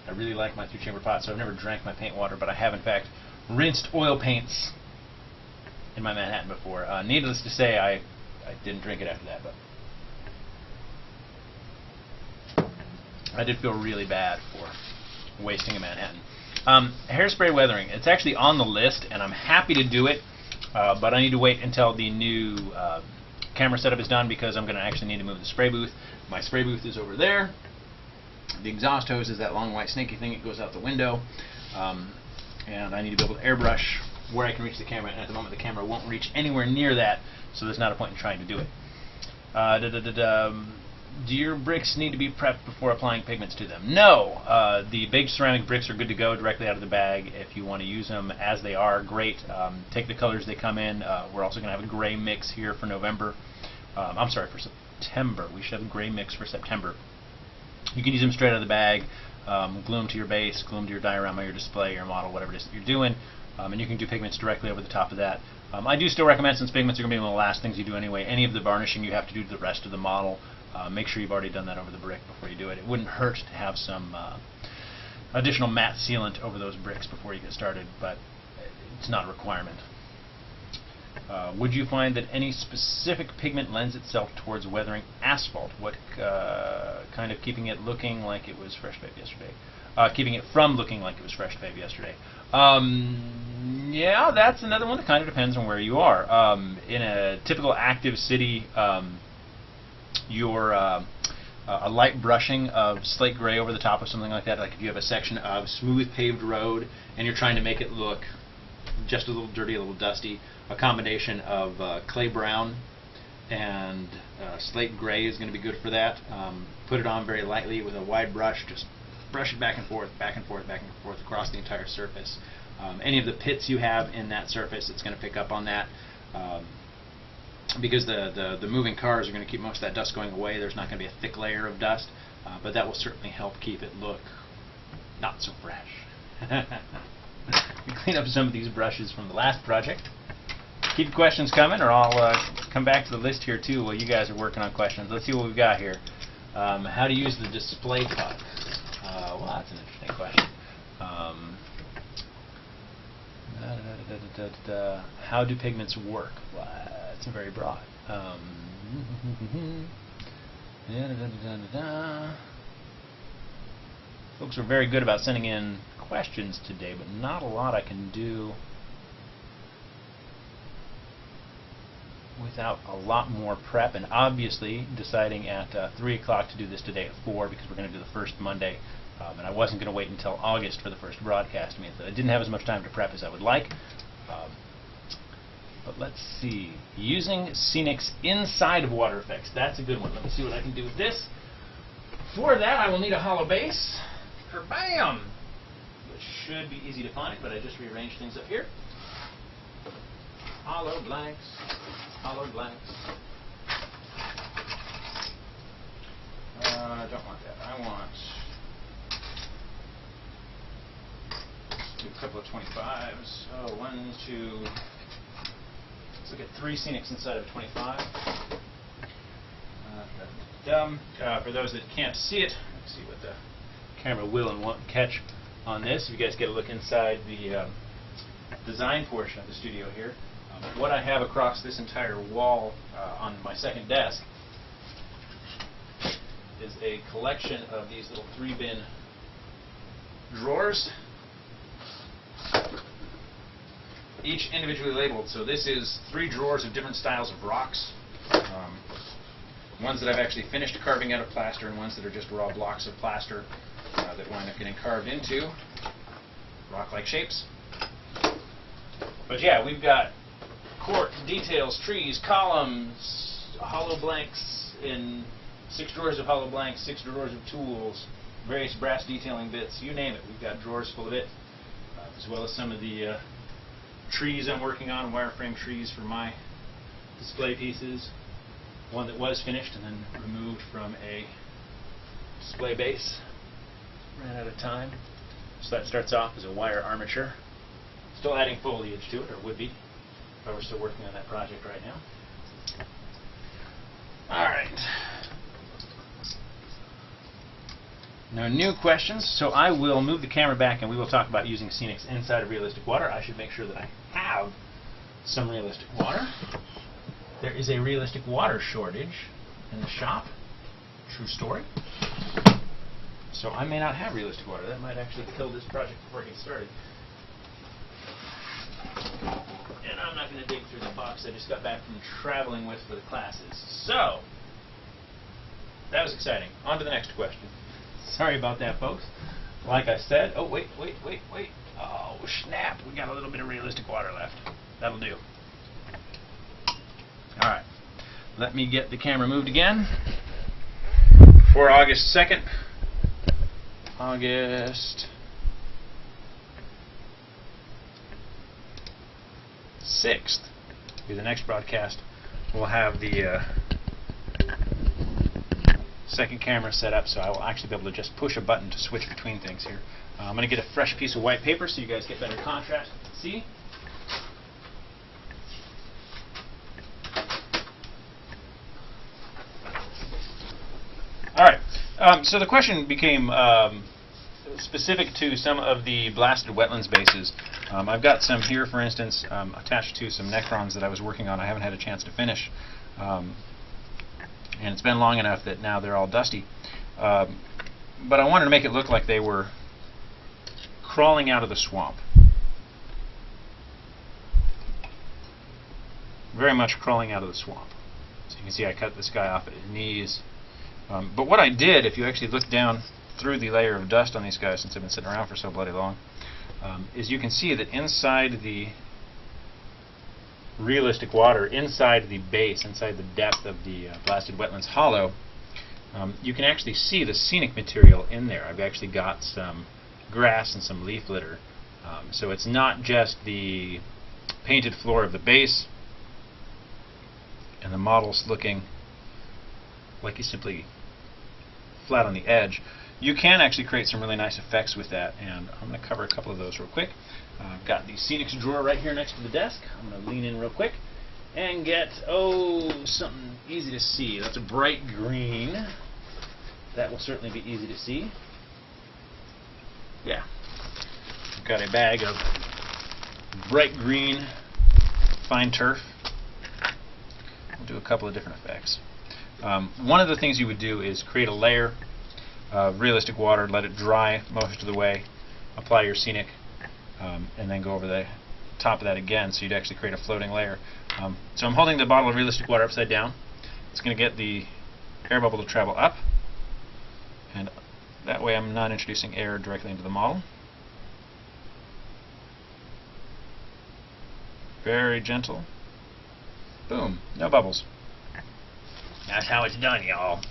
[SPEAKER 1] I really like my 3-chamber pot, so I've never drank my paint water, but I have in fact rinsed oil paints in my Manhattan before. Needless to say, I didn't drink it after that, but I did feel really bad for wasting a Manhattan. Hairspray weathering. It's actually on the list, and I'm happy to do it, but I need to wait until the new camera setup is done because I'm going to actually need to move the spray booth. My spray booth is over there. The exhaust hose is that long white snaky thing. It goes out the window, and I need to be able to airbrush where I can reach the camera, and at the moment the camera won't reach anywhere near that, so there's not a point in trying to do it. Do your bricks need to be prepped before applying pigments to them? No. The big ceramic bricks are good to go directly out of the bag. If you want to use them as they are, great. Take the colors they come in. We're also going to have a gray mix here for November. I'm sorry, for September. We should have a gray mix for September. You can use them straight out of the bag, glue them to your base, glue them to your diorama, your display, your model, whatever it is that you're doing, and you can do pigments directly over the top of that. I do still recommend, since pigments are going to be one of the last things you do anyway, any of the varnishing you have to do to the rest of the model. Make sure you've already done that over the brick before you do it. It wouldn't hurt to have some additional matte sealant over those bricks before you get started, but it's not a requirement. Would you find that any specific pigment lends itself towards weathering asphalt? What kind of keeping it looking like it was fresh paved yesterday? Keeping it from looking like it was fresh paved yesterday. Yeah, that's another one that kind of depends on where you are. In a typical active city, a light brushing of slate gray over the top of something like that, like if you have a section of smooth paved road and you're trying to make it look just a little dirty, a little dusty, a combination of clay brown and slate gray is going to be good for that. Put it on very lightly with a wide brush, just brush it back and forth, back and forth, back and forth across the entire surface. Any of the pits you have in that surface, it's going to pick up on that. Because the moving cars are going to keep most of that dust going away. There's not going to be a thick layer of dust, but that will certainly help keep it look not so fresh. We clean up some of these brushes from the last project. Keep your questions coming, or I'll come back to the list here too while you guys are working on questions. Let's see what we've got here. How to use the display puck. Well, that's an interesting question. How do pigments work? Well, it's very broad. Folks were very good about sending in questions today, but not a lot I can do without a lot more prep, and obviously deciding at 3 o'clock to do this today at 4 because we're going to do the first Monday, and I wasn't going to wait until August for the first broadcast. I mean, I didn't have as much time to prep as I would like. But let's see. Using scenics inside of water effects. That's a good one. Let me see what I can do with this. For that, I will need a hollow base. Kerbam! Which should be easy to find, but I just rearranged things up here. Hollow blanks. Hollow blanks. I don't want that. I want... Let's do a couple of 25s. Oh, 1, 2... Let's look at 3 scenics inside of 25. For those that can't see it, let's see what the camera will and won't catch on this. If you guys get a look inside the design portion of the studio here, what I have across this entire wall on my second desk is a collection of these little 3-bin drawers, each individually labeled. So this is 3 drawers of different styles of rocks. Ones that I've actually finished carving out of plaster, and ones that are just raw blocks of plaster that wind up getting carved into rock-like shapes. But yeah, we've got details, trees, columns, hollow blanks in 6 drawers of hollow blanks, 6 drawers of tools, various brass detailing bits, you name it. We've got drawers full of it, as well as some of the trees I'm working on, wireframe trees for my display pieces. One that was finished and then removed from a display base. Ran out of time. So that starts off as a wire armature. Still adding foliage to it, or would be, if I were still working on that project right now. Alright. Now, new questions. So I will move the camera back and we will talk about using scenics inside of realistic water. I should make sure that I have some realistic water. There is a realistic water shortage in the shop. True story. So I may not have realistic water. That might actually kill this project before it gets started. And I'm not going to dig through the box I just got back from traveling with for the classes. So, that was exciting. On to the next question. Sorry about that, folks. Like I said, oh, wait. Oh, snap. We got a little bit of realistic water left. That'll do. Alright, let me get the camera moved again for August 2nd. August 6th will be the next broadcast. We'll have the second camera set up, so I will actually be able to just push a button to switch between things here. I'm going to get a fresh piece of white paper so you guys get better contrast. See? Alright, so the question became specific to some of the blasted wetlands bases. I've got some here, for instance, attached to some Necrons that I was working on. I haven't had a chance to finish. And it's been long enough that now they're all dusty. But I wanted to make it look like they were crawling out of the swamp. Very much crawling out of the swamp. So you can see I cut this guy off at his knees. But what I did, if you actually look down through the layer of dust on these guys, since they've been sitting around for so bloody long, is you can see that inside the realistic water, inside the base, inside the depth of the blasted wetlands hollow, you can actually see the scenic material in there. I've actually got some grass and some leaf litter. So it's not just the painted floor of the base and the model's looking like he's simply flat on the edge. You can actually create some really nice effects with that, and I'm going to cover a couple of those real quick. I've got the scenics drawer right here next to the desk. I'm going to lean in real quick and get, something easy to see. That's a bright green. That will certainly be easy to see. Yeah. I've got a bag of bright green fine turf. We'll do a couple of different effects. One of the things you would do is create a layer of realistic water, let it dry most of the way, apply your scenic, and then go over the top of that again, so you'd actually create a floating layer. So I'm holding the bottle of realistic water upside down. It's going to get the air bubble to travel up, and that way I'm not introducing air directly into the model. Very gentle, Boom, no bubbles. That's how it's done, y'all.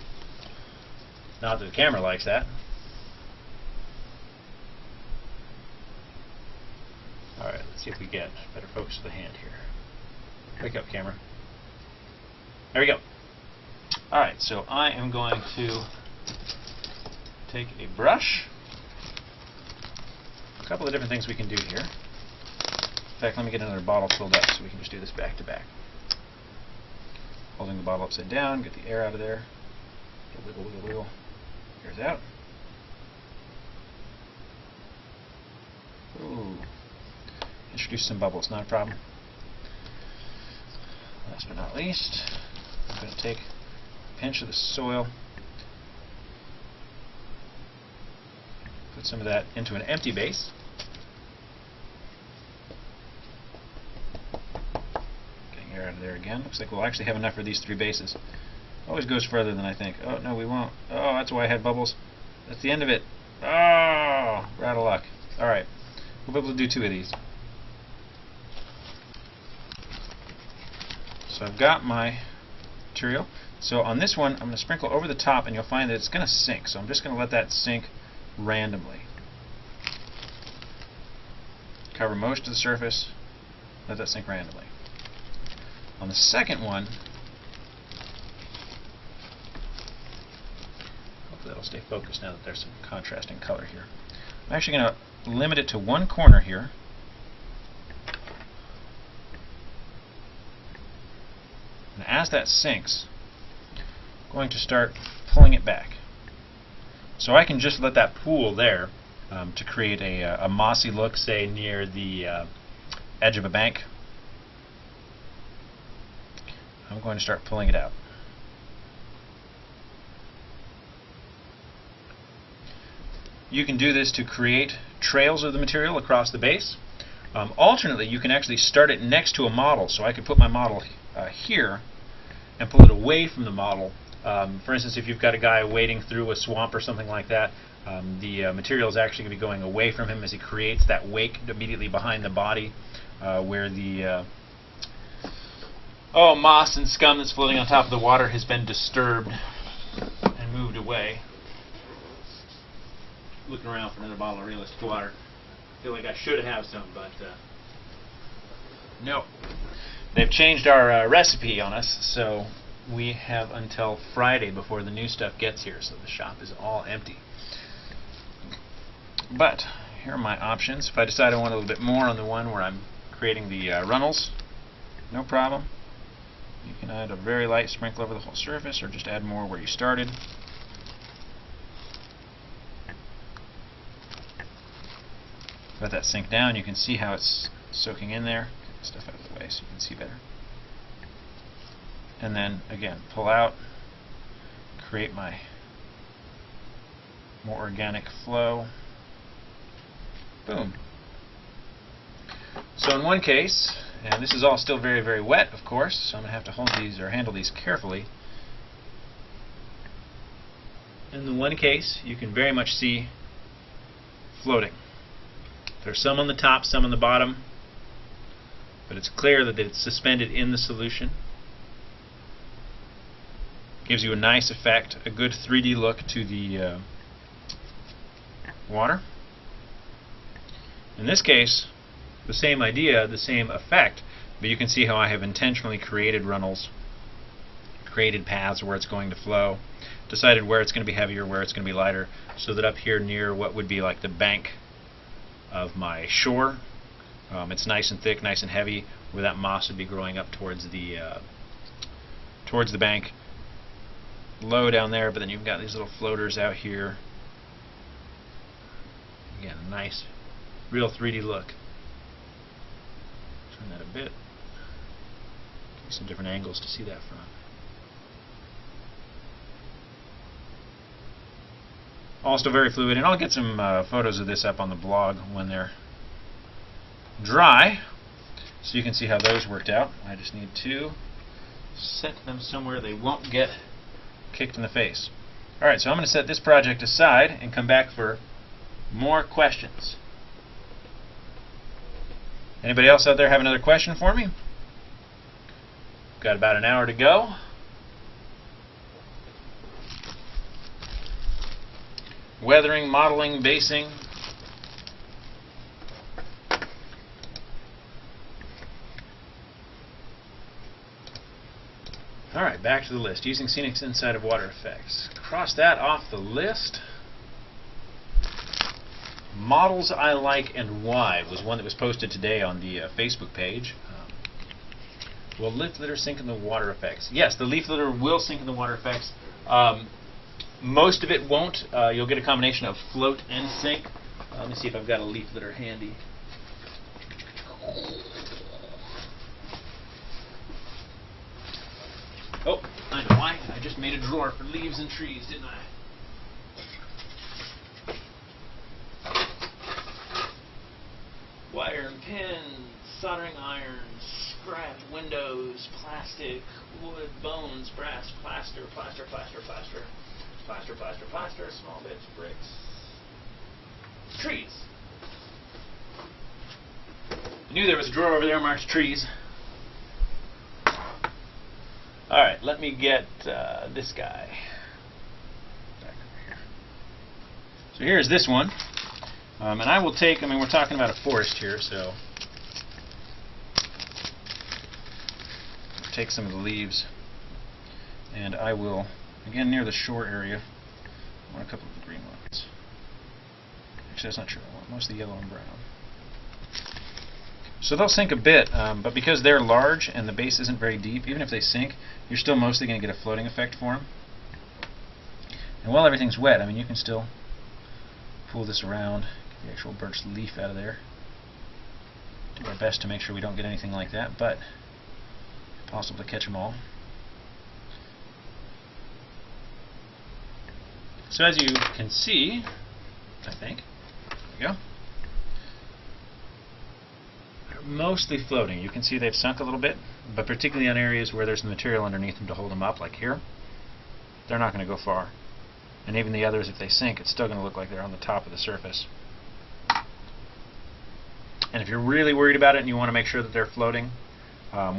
[SPEAKER 1] Not that the camera likes that. Alright, let's see if we get better focus of the hand here. Wake up, camera. There we go. Alright, so I am going to take a brush. A couple of different things we can do here. In fact, let me get another bottle filled up so we can just do this back to back. Holding the bottle upside down, get the air out of there. Wiggle, wiggle, wiggle. Air's out. Ooh. Introduce some bubbles, not a problem. Last but not least, I'm going to take a pinch of the soil, put some of that into an empty base. Getting air out of there again. Looks like we'll actually have enough for these 3 bases. Always goes further than I think. Oh, no, we won't. Oh, that's why I had bubbles. That's the end of it. Oh, we're out of luck. Alright, we'll be able to do 2 of these. So I've got my material. So on this one, I'm going to sprinkle over the top, and you'll find that it's going to sink. So I'm just going to let that sink randomly. Cover most of the surface, let that sink randomly. On the second one, hopefully that'll stay focused now that there's some contrasting color here. I'm actually going to limit it to one corner here. And as that sinks, I'm going to start pulling it back. So I can just let that pool there to create a mossy look, say near the edge of a bank. I'm going to start pulling it out. You can do this to create trails of the material across the base. Alternately, you can actually start it next to a model. So I could put my model here and pull it away from the model. For instance, if you've got a guy wading through a swamp or something like that, the material is actually going to be going away from him as he creates that wake immediately behind the body where the moss and scum that's floating on top of the water has been disturbed and moved away. Looking around for another bottle of realistic water. I feel like I should have some, but no. They've changed our recipe on us, so we have until Friday before the new stuff gets here, so the shop is all empty. But here are my options. If I decide I want a little bit more on the one where I'm creating the runnels, no problem. You can add a very light sprinkle over the whole surface, or just add more where you started. Let that sink down. You can see how it's soaking in there. Get the stuff out of the way so you can see better. And then again, pull out, create my more organic flow. Boom. So in one case, and this is all still very, very wet, of course, so I'm going to have to hold these or handle these carefully. In the one case, you can very much see floating. There's some on the top, some on the bottom, but it's clear that it's suspended in the solution. Gives you a nice effect, a good 3D look to the water. In this case, the same idea, the same effect, but you can see how I have intentionally created runnels, created paths where it's going to flow, decided where it's going to be heavier, where it's going to be lighter, so that up here near what would be like the bank of my shore, it's nice and thick, nice and heavy, where that moss would be growing up towards the bank. Low down there, but then you've got these little floaters out here. Again, a nice, real 3D look. Turn that a bit. Give you some different angles to see that from. All still very fluid, and I'll get some photos of this up on the blog when they're dry, so you can see how those worked out. I just need to set them somewhere they won't get kicked in the face. Alright, so I'm going to set this project aside and come back for more questions. Anybody else out there have another question for me? Got about an hour to go. Weathering, modeling, basing. Alright, back to the list. Using scenics inside of water effects. Cross that off the list. Models I like and why was one that was posted today on the Facebook page. Will leaf litter sink in the water effects? Yes, the leaf litter will sink in the water effects. Most of it won't. You'll get a combination of float and sink. Let me see if I've got a leaf litter handy. Oh, I know why. I just made a drawer for leaves and trees, didn't I? Wire and pins, soldering irons, scrap, windows, plastic, wood, bones, brass, plaster, plaster, plaster, plaster, plaster, plaster, plaster, small bits, bricks, trees. I knew there was a drawer over there marked trees. Alright, let me get this guy. Back over here. So here's this one. And I will take, we're talking about a forest here, so I'll take some of the leaves and I will, again near the shore area, I want a couple of the green ones. Actually, that's not true. I want mostly yellow and brown. So they'll sink a bit, but because they're large and the base isn't very deep, even if they sink, you're still mostly going to get a floating effect for them. And while everything's wet, you can still pull this around, get the actual birch leaf out of there. Do our best to make sure we don't get anything like that, but possible to catch them all. So as you can see, I think, there we go. Mostly floating. You can see they've sunk a little bit, but particularly on areas where there's material underneath them to hold them up, like here, they're not going to go far. And even the others, if they sink, it's still going to look like they're on the top of the surface. And if you're really worried about it and you want to make sure that they're floating,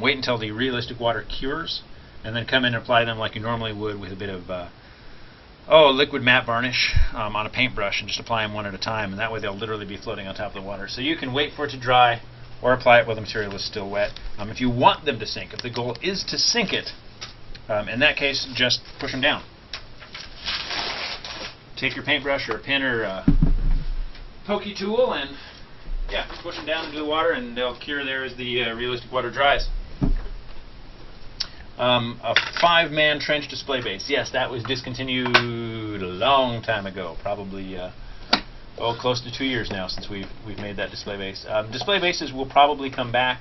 [SPEAKER 1] wait until the realistic water cures, and then come in and apply them like you normally would with a bit of liquid matte varnish on a paintbrush, and just apply them one at a time, and that way they'll literally be floating on top of the water. So you can wait for it to dry, or apply it while the material is still wet. If you want them to sink, if the goal is to sink it, in that case, just push them down. Take your paintbrush or a pin or a pokey tool and push them down into the water, and they'll cure there as the realistic water dries. A 5-man trench display base. Yes, that was discontinued a long time ago, probably close to 2 years now since we've made that display base. Display bases will probably come back.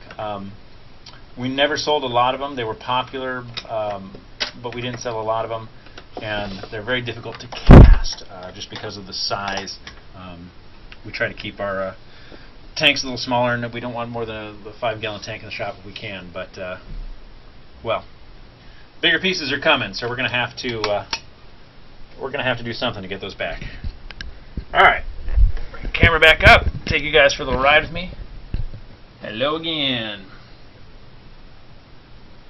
[SPEAKER 1] We never sold a lot of them. They were popular, but we didn't sell a lot of them, and they're very difficult to cast just because of the size. We try to keep our tanks a little smaller, and we don't want more than a 5-gallon tank in the shop if we can. But well, bigger pieces are coming, so we're going to have to do something to get those back. All right. Camera back up, take you guys for a little ride with me. Hello again.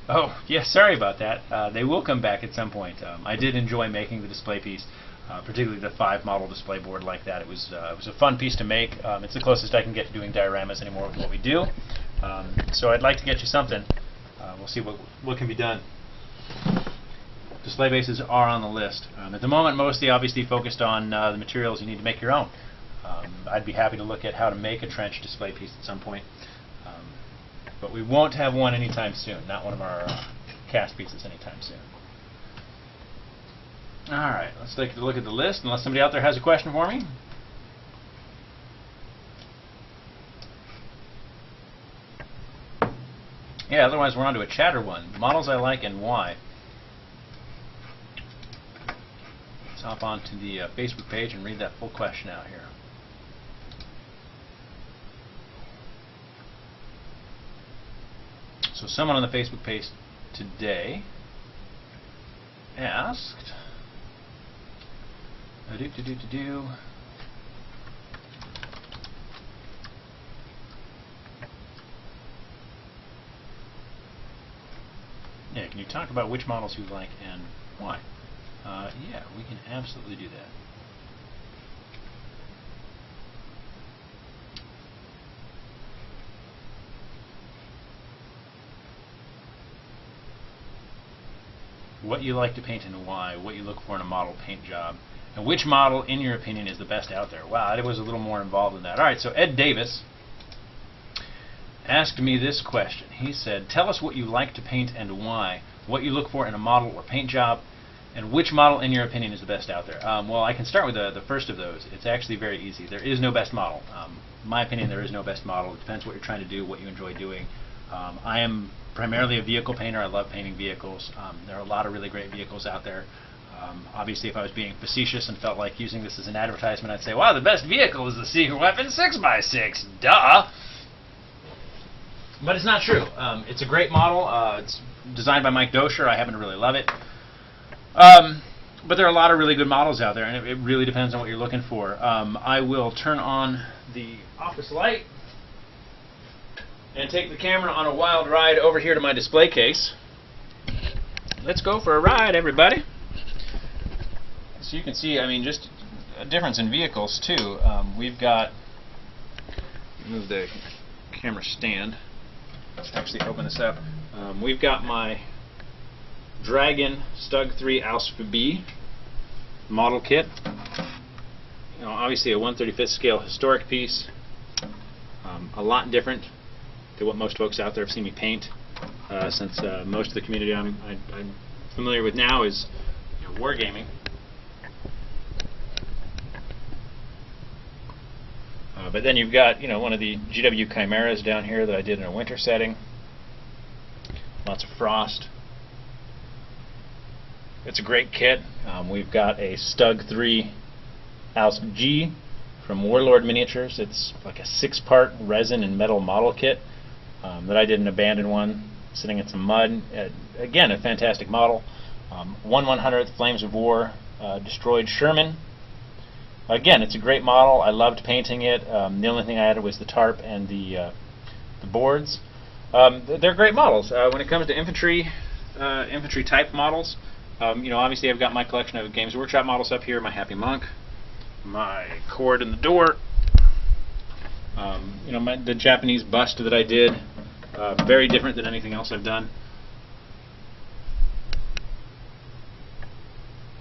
[SPEAKER 1] Oh, yeah, sorry about that. They will come back at some point. I did enjoy making the display piece, particularly the 5-model display board like that. It was a fun piece to make. It's the closest I can get to doing dioramas anymore with what we do. So I'd like to get you something. We'll see what can be done. Display bases are on the list. At the moment, mostly obviously focused on the materials you need to make your own. I'd be happy to look at how to make a trench display piece at some point. But we won't have one anytime soon, not one of our cast pieces anytime soon. Alright, let's take a look at the list, unless somebody out there has a question for me. Yeah, otherwise we're on to a chatter one. Models I like and why. Let's hop on to the Facebook page and read that full question out here. So someone on the Facebook page today asked, Yeah, can you talk about which models you like and why? Yeah, we can absolutely do that. What you like to paint and why, what you look for in a model paint job, and which model, in your opinion, is the best out there. Wow, it was a little more involved than that. All right, so Ed Davis asked me this question. He said, tell us what you like to paint and why, what you look for in a model or paint job, and which model, in your opinion, is the best out there. Well, I can start with the first of those. It's actually very easy. There is no best model. In my opinion, there is no best model. It depends what you're trying to do, what you enjoy doing. I am primarily a vehicle painter. I love painting vehicles. There are a lot of really great vehicles out there. Obviously, if I was being facetious and felt like using this as an advertisement, I'd say, wow, the best vehicle is the Secret Weapon 6x6. Duh! But it's not true. It's a great model. It's designed by Mike Dosher. I happen to really love it. But there are a lot of really good models out there, and it really depends on what you're looking for. I will turn on the office light and take the camera on a wild ride over here to my display case. Let's go for a ride, everybody. So you can see, I mean, just a difference in vehicles, too. We've got, move the camera stand, let's actually open this up. We've got my Dragon Stug 3 Alpha B model kit. You know, obviously a 1/35th scale historic piece. A lot different to what most folks out there have seen me paint, since most of the community I'm familiar with now is, you know, wargaming. But then you've got, you know, one of the GW Chimeras down here that I did in a winter setting. Lots of frost. It's a great kit. We've got a Stug 3 Alpha G from Warlord Miniatures. It's like a 6-part resin and metal model kit that I did an abandoned one sitting in some mud. Again, a fantastic model. 1/100th Flames of War destroyed Sherman. Again, it's a great model. I loved painting it. The only thing I added was the tarp and the boards. They're great models. When it comes to infantry type models, you know, obviously I've got my collection of Games Workshop models up here. My Happy Monk, my Cord in the Door. You know, the Japanese bust that I did. Very different than anything else I've done.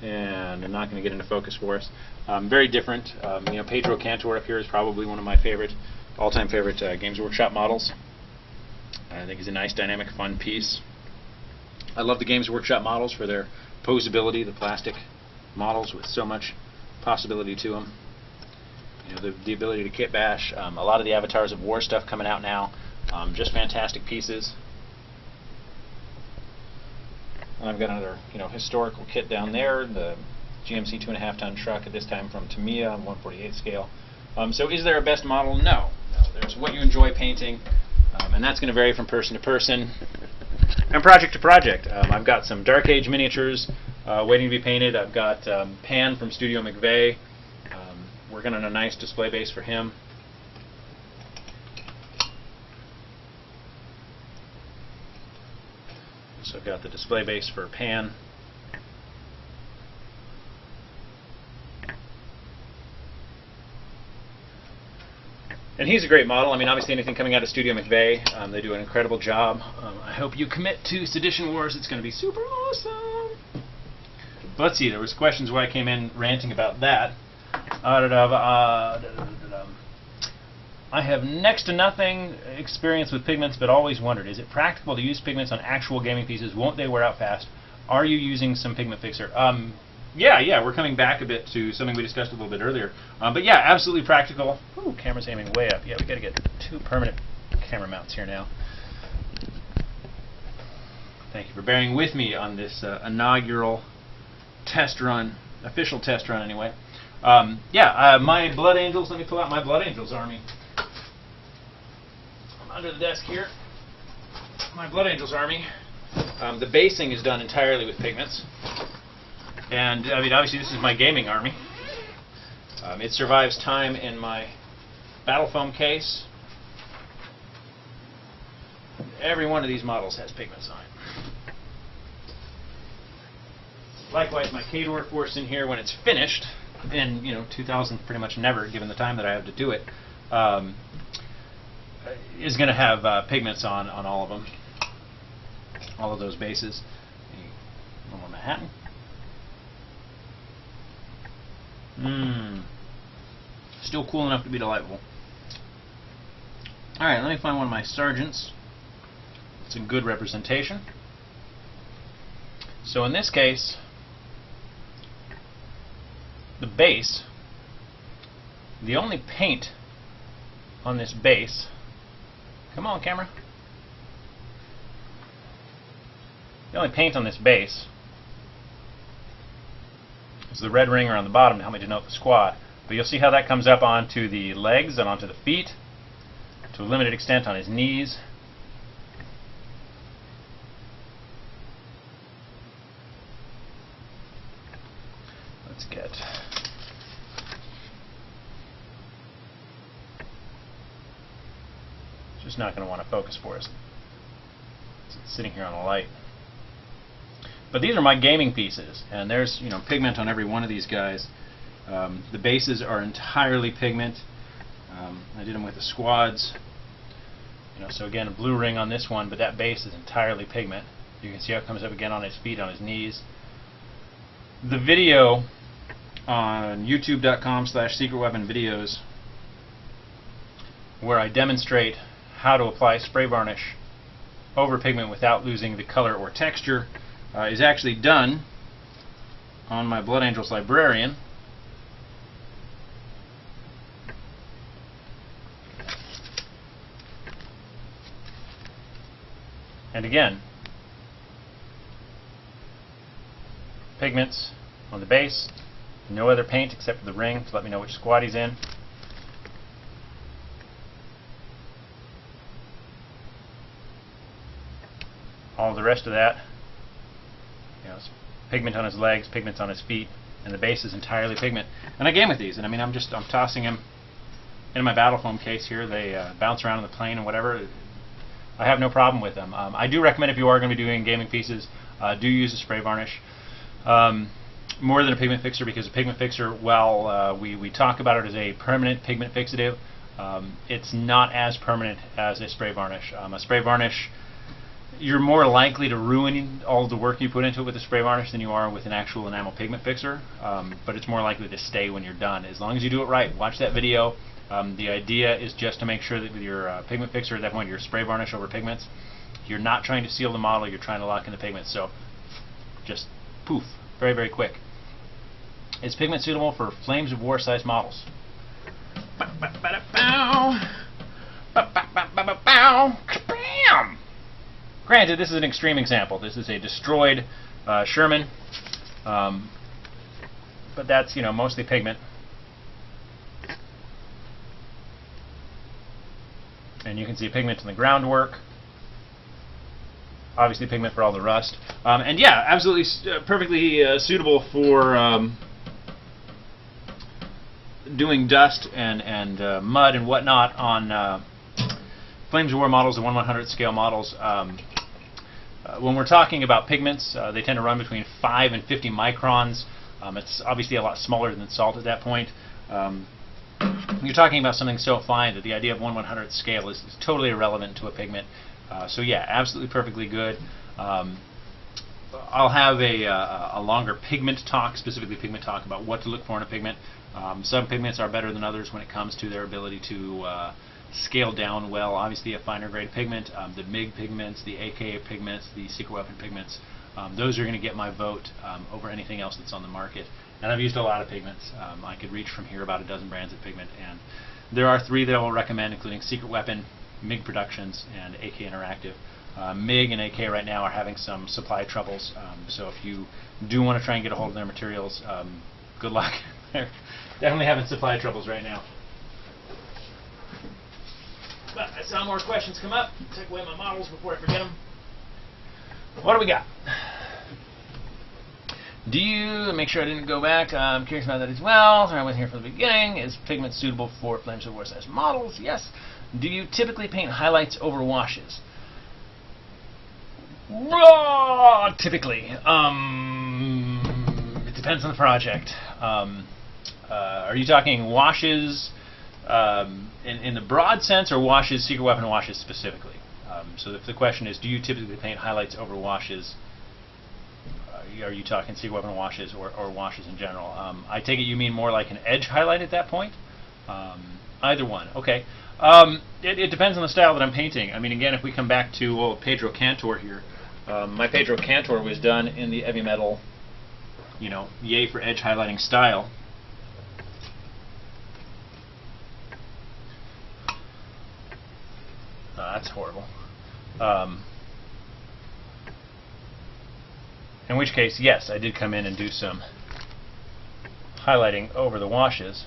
[SPEAKER 1] And I'm not going to get into focus for us. Very different. You know, Pedro Cantor up here is probably one of my all-time favorite Games Workshop models. I think he's a nice, dynamic, fun piece. I love the Games Workshop models for their posability, the plastic models with so much possibility to them. You know, the ability to kit bash. A lot of the Avatars of War stuff coming out now. Just fantastic pieces. And I've got another, you know, historical kit down there, the GMC 2.5-ton truck, at this time from Tamiya on 1/48 scale. So is there a best model? No. There's what you enjoy painting, and that's going to vary from person to person and project to project. I've got some Dark Age miniatures waiting to be painted. I've got Pan from Studio McVeigh working on a nice display base for him. So I've got the display base for Pan. And he's a great model. I mean, obviously anything coming out of Studio McVeigh, they do an incredible job. I hope you commit to Sedition Wars. It's going to be super awesome. But let's see, there was questions where I came in ranting about that. I have next to nothing experience with pigments, but always wondered, is it practical to use pigments on actual gaming pieces? Won't they wear out fast? Are you using some pigment fixer? Yeah, we're coming back a bit to something we discussed a little bit earlier. But yeah, absolutely practical. Ooh, camera's aiming way up. Yeah, we got to get 2 permanent camera mounts here now. Thank you for bearing with me on this inaugural test run, official test run anyway. My Blood Angels, let me pull out my Blood Angels army. I'm under the desk here. My Blood Angels army. The basing is done entirely with pigments. And, I mean, obviously this is my gaming army. It survives time in my battle foam case. Every one of these models has pigments on it. Likewise, my K-Door force in here when it's finished, in 2000 pretty much never, given the time that I have to do it, is going to have pigments on all of them, all of those bases. One more Manhattan. Still cool enough to be delightful. Alright, let me find one of my Sargents. It's a good representation. So in this case, the base, the only paint on this base, come on camera, the only paint on this base is the red ring around the bottom to help me denote the squad. But you'll see how that comes up onto the legs and onto the feet, to a limited extent on his knees. Let's get just not going to want to focus for us. It's sitting here on a light. But these are my gaming pieces, and there's pigment on every one of these guys. The bases are entirely pigment. I did them with the squads. So again, a blue ring on this one, but that base is entirely pigment. You can see how it comes up again on his feet, on his knees. The video on youtube.com/secretweaponvideos, where I demonstrate how to apply spray varnish over pigment without losing the color or texture, is actually done on my Blood Angels Librarian. And again, pigments on the base, no other paint except for the ring to let me know which squad he's in. All the rest of that, pigment on his legs, pigments on his feet, and the base is entirely pigment. And I game with these, and I'm tossing them in my battle foam case here. They bounce around on the plane and whatever. I have no problem with them. I do recommend, if you are going to be doing gaming pieces, do use a spray varnish more than a pigment fixer, because a pigment fixer, while we talk about it as a permanent pigment fixative, it's not as permanent as a spray varnish. A spray varnish, you're more likely to ruin all of the work you put into it with a spray varnish than you are with an actual enamel pigment fixer, but it's more likely to stay when you're done, as long as you do it right. Watch that video. The idea is just to make sure that with your pigment fixer, at that point, your spray varnish over pigments, you're not trying to seal the model, you're trying to lock in the pigments. So just poof, very, very quick. Is pigment suitable for Flames of War size models? Granted, this is an extreme example. This is a destroyed Sherman, but that's mostly pigment. And you can see pigment in the groundwork. Obviously pigment for all the rust. And yeah, absolutely perfectly suitable for doing dust and mud and whatnot on Flames of War models and 1/100th scale models. When we're talking about pigments, they tend to run between 5 and 50 microns. It's obviously a lot smaller than salt at that point. You're talking about something so fine that the idea of 1/100th scale is totally irrelevant to a pigment. So yeah, absolutely perfectly good. I'll have a longer pigment talk, specifically pigment talk, about what to look for in a pigment. Some pigments are better than others when it comes to their ability to scale down well. Obviously a finer grade pigment, the MIG pigments, the AKA pigments, the secret weapon pigments, those are going to get my vote over anything else that's on the market. And I've used a lot of pigments. I could reach from here about a dozen brands of pigment, and there are 3 that I will recommend, including Secret Weapon, MIG Productions, and AK Interactive. MIG and AK right now are having some supply troubles, so if you do want to try and get a hold of their materials, good luck. They're definitely having supply troubles right now. But I saw more questions come up. Take away my models before I forget them. What do we got? Do you, make sure I didn't go back, I'm curious about that as well. I wasn't here from the beginning. Is pigment suitable for Flames of War size models? Yes. Do you typically paint highlights over washes? Typically. depends on the project. Are you talking washes in the broad sense, or washes, secret weapon washes specifically? So if the question is, do you typically paint highlights over washes, are you talking secret weapon washes or washes in general? I take it you mean more like an edge highlight at that point? Either one, okay. It depends on the style that I'm painting. I mean, again, if we come back to old Pedro Cantor here, my Pedro Cantor was done in the heavy metal, yay for edge highlighting style. That's horrible. In which case, yes, I did come in and do some highlighting over the washes.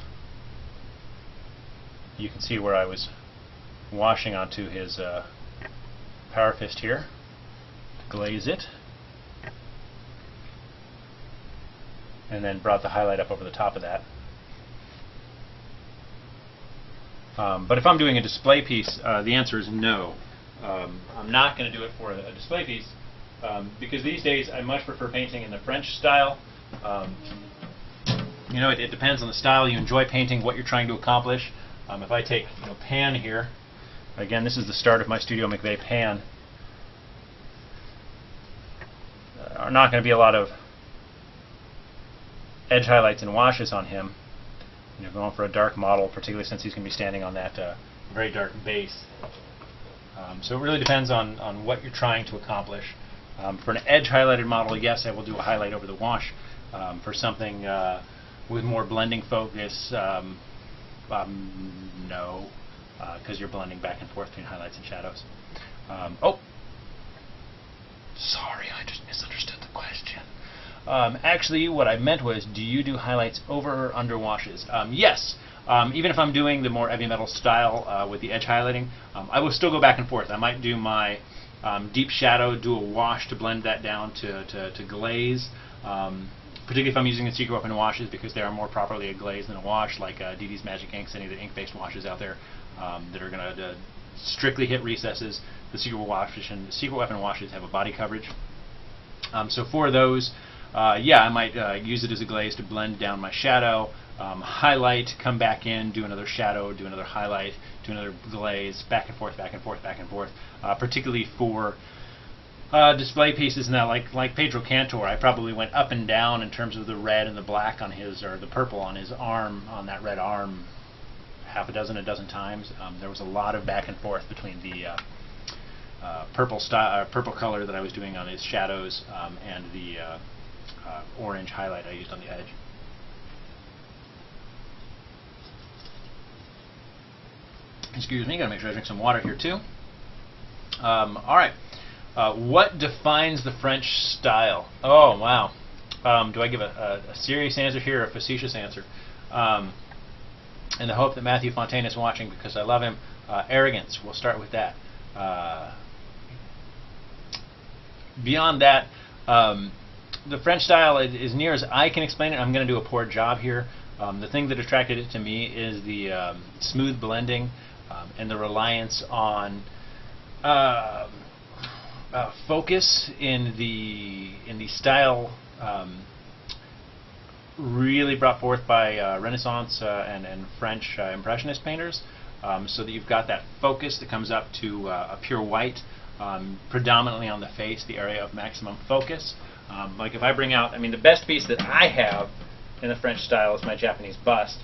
[SPEAKER 1] You can see where I was washing onto his power fist here, glaze it, and then brought the highlight up over the top of that. But if I'm doing a display piece, the answer is no. I'm not going to do it for a display piece because these days I much prefer painting in the French style. It depends on the style you enjoy painting, what you're trying to accomplish. If I take pan here, again, this is the start of my Studio McVeigh pan. Are not going to be a lot of edge highlights and washes on him. Going for a dark model, particularly since he's going to be standing on that very dark base. So it really depends on what you're trying to accomplish. For an edge highlighted model, yes, I will do a highlight over the wash. For something with more blending focus, no, because you're blending back and forth between highlights and shadows. Oh, sorry, I just misunderstood the question. Actually, what I meant was, do you do highlights over or under washes? Yes. Even if I'm doing the more heavy metal style with the edge highlighting, I will still go back and forth. I might do my deep shadow, do a wash to blend that down to glaze. Particularly if I'm using the secret weapon washes, because they are more properly a glaze than a wash, like DD's Magic Inks, any of the ink-based washes out there that are going to strictly hit recesses. The secret weapon washes have a body coverage. So for those, yeah, I might use it as a glaze to blend down my shadow, highlight, come back in, do another shadow, do another highlight, do another glaze, back and forth, back and forth, back and forth. Particularly for display pieces and that, like Pedro Cantor, I probably went up and down in terms of the red and the black on his, or the purple on his arm, on that red arm, a dozen times. There was a lot of back and forth between the purple color that I was doing on his shadows and the orange highlight I used on the edge. Excuse me, gotta make sure I drink some water here too. Alright, what defines the French style? Oh, wow. Do I give a serious answer here or a facetious answer? In the hope that Matthew Fontaine is watching, because I love him. Arrogance, we'll start with that. Beyond that, the French style, as near as I can explain it, I'm going to do a poor job here. The thing that attracted it to me is the smooth blending and the reliance on focus in the style really brought forth by Renaissance and French Impressionist painters, so that you've got that focus that comes up to a pure white, predominantly on the face, the area of maximum focus. Like if I bring out, I mean, the best piece that I have in the French style is my Japanese bust.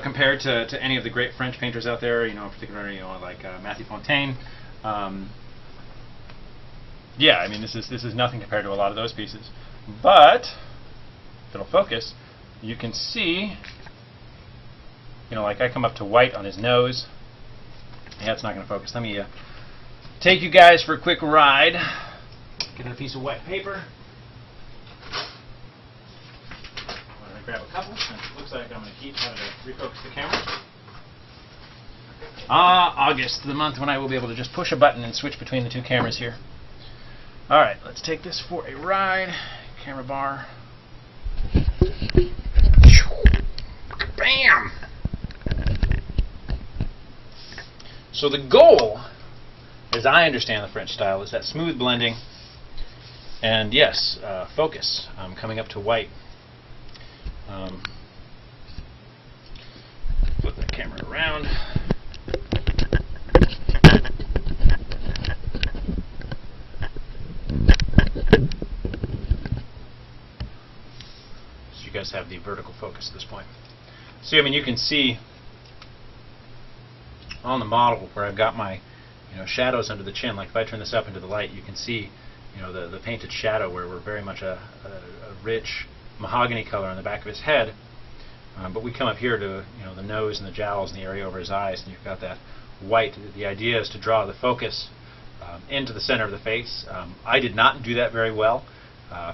[SPEAKER 1] Compared to any of the great French painters out there, particularly like Matthew Fontaine. Yeah, I mean, this is nothing compared to a lot of those pieces. But if it'll focus, you can see, like I come up to white on his nose. Yeah, it's not going to focus. Let me take you guys for a quick ride. Get a piece of white paper. I'm going to grab a couple, since it looks like I'm going to keep having to refocus the camera. August, the month when I will be able to just push a button and switch between the two cameras here. Alright, let's take this for a ride. Camera bar. Bam! So the goal, as I understand the French style, is that smooth blending And yes, focus. Coming up to white. Flip the camera around. So you guys have the vertical focus at this point. So I mean, you can see on the model where I've got my shadows under the chin. Like if I turn this up into the light, you can see the painted shadow where we're very much a rich mahogany color on the back of his head. But we come up here to the nose and the jowls and the area over his eyes, and you've got that white. The idea is to draw the focus into the center of the face. I did not do that very well,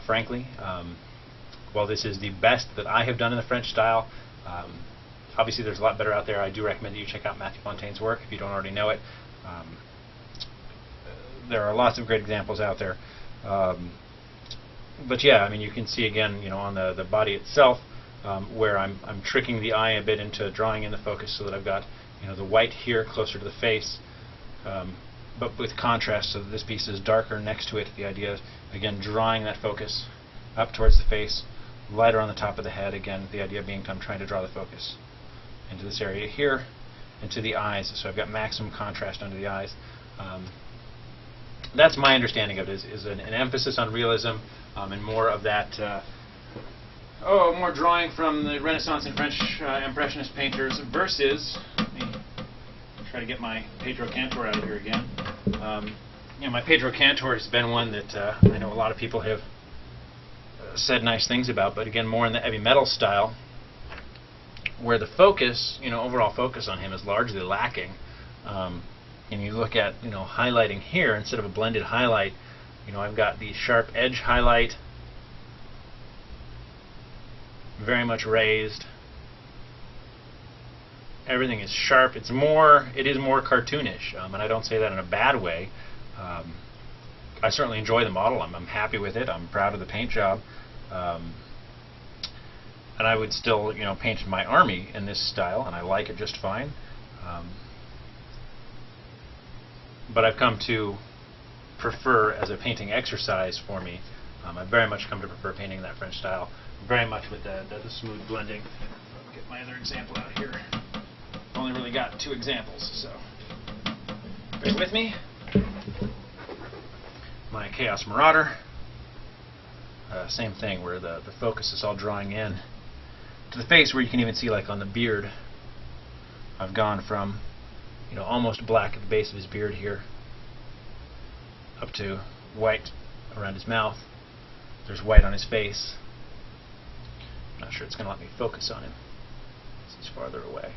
[SPEAKER 1] frankly. While this is the best that I have done in the French style, obviously there's a lot better out there. I do recommend that you check out Matthew Fontaine's work if you don't already know it. There are lots of great examples out there. But yeah, I mean, you can see again, on the body itself, where I'm tricking the eye a bit into drawing in the focus so that I've got the white here closer to the face, but with contrast, so that this piece is darker next to it. The idea is, again, drawing that focus up towards the face, lighter on the top of the head. Again, the idea being I'm trying to draw the focus into this area here, into the eyes, so I've got maximum contrast under the eyes. That's my understanding of it, is an emphasis on realism and more of that, more drawing from the Renaissance and French Impressionist painters versus, let me try to get my Pedro Cantor out of here again. My Pedro Cantor has been one that I know a lot of people have said nice things about, but again, more in the heavy metal style, where the focus, overall focus on him is largely lacking. And you look at, highlighting here, instead of a blended highlight, I've got the sharp edge highlight, very much raised. Everything is sharp. It is more cartoonish, and I don't say that in a bad way. I certainly enjoy the model. I'm happy with it. I'm proud of the paint job. And I would still, paint my army in this style, and I like it just fine. But I've come to prefer, as a painting exercise for me, I've very much come to prefer painting in that French style, very much with the smooth blending. I'll get my other example out here. I've only really got 2 examples, so bear with me. My Chaos Marauder, same thing, where the focus is all drawing in to the face, where you can even see, like on the beard, I've gone from almost black at the base of his beard here, up to white around his mouth. There's white on his face. I'm not sure it's going to let me focus on him. He's farther away.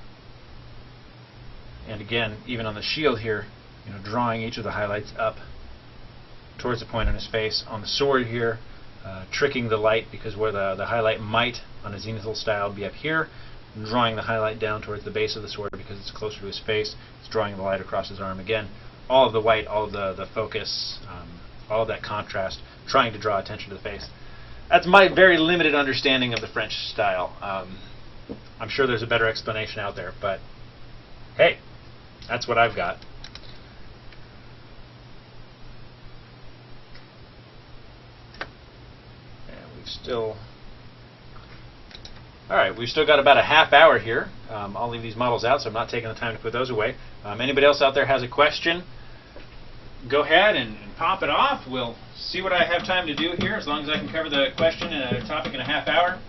[SPEAKER 1] And again, even on the shield here, drawing each of the highlights up towards the point on his face. On the sword here, tricking the light, because where the highlight might, on a zenithal style, be up here, drawing the highlight down towards the base of the sword because it's closer to his face. It's drawing the light across his arm. Again, all of the white, all of the focus, all of that contrast, trying to draw attention to the face. That's my very limited understanding of the French style. I'm sure there's a better explanation out there, but hey, that's what I've got. And we've still... Alright, we've still got about a half hour here. I'll leave these models out, so I'm not taking the time to put those away. Anybody else out there has a question, go ahead and pop it off. We'll see what I have time to do here, as long as I can cover the question and a topic in a half hour.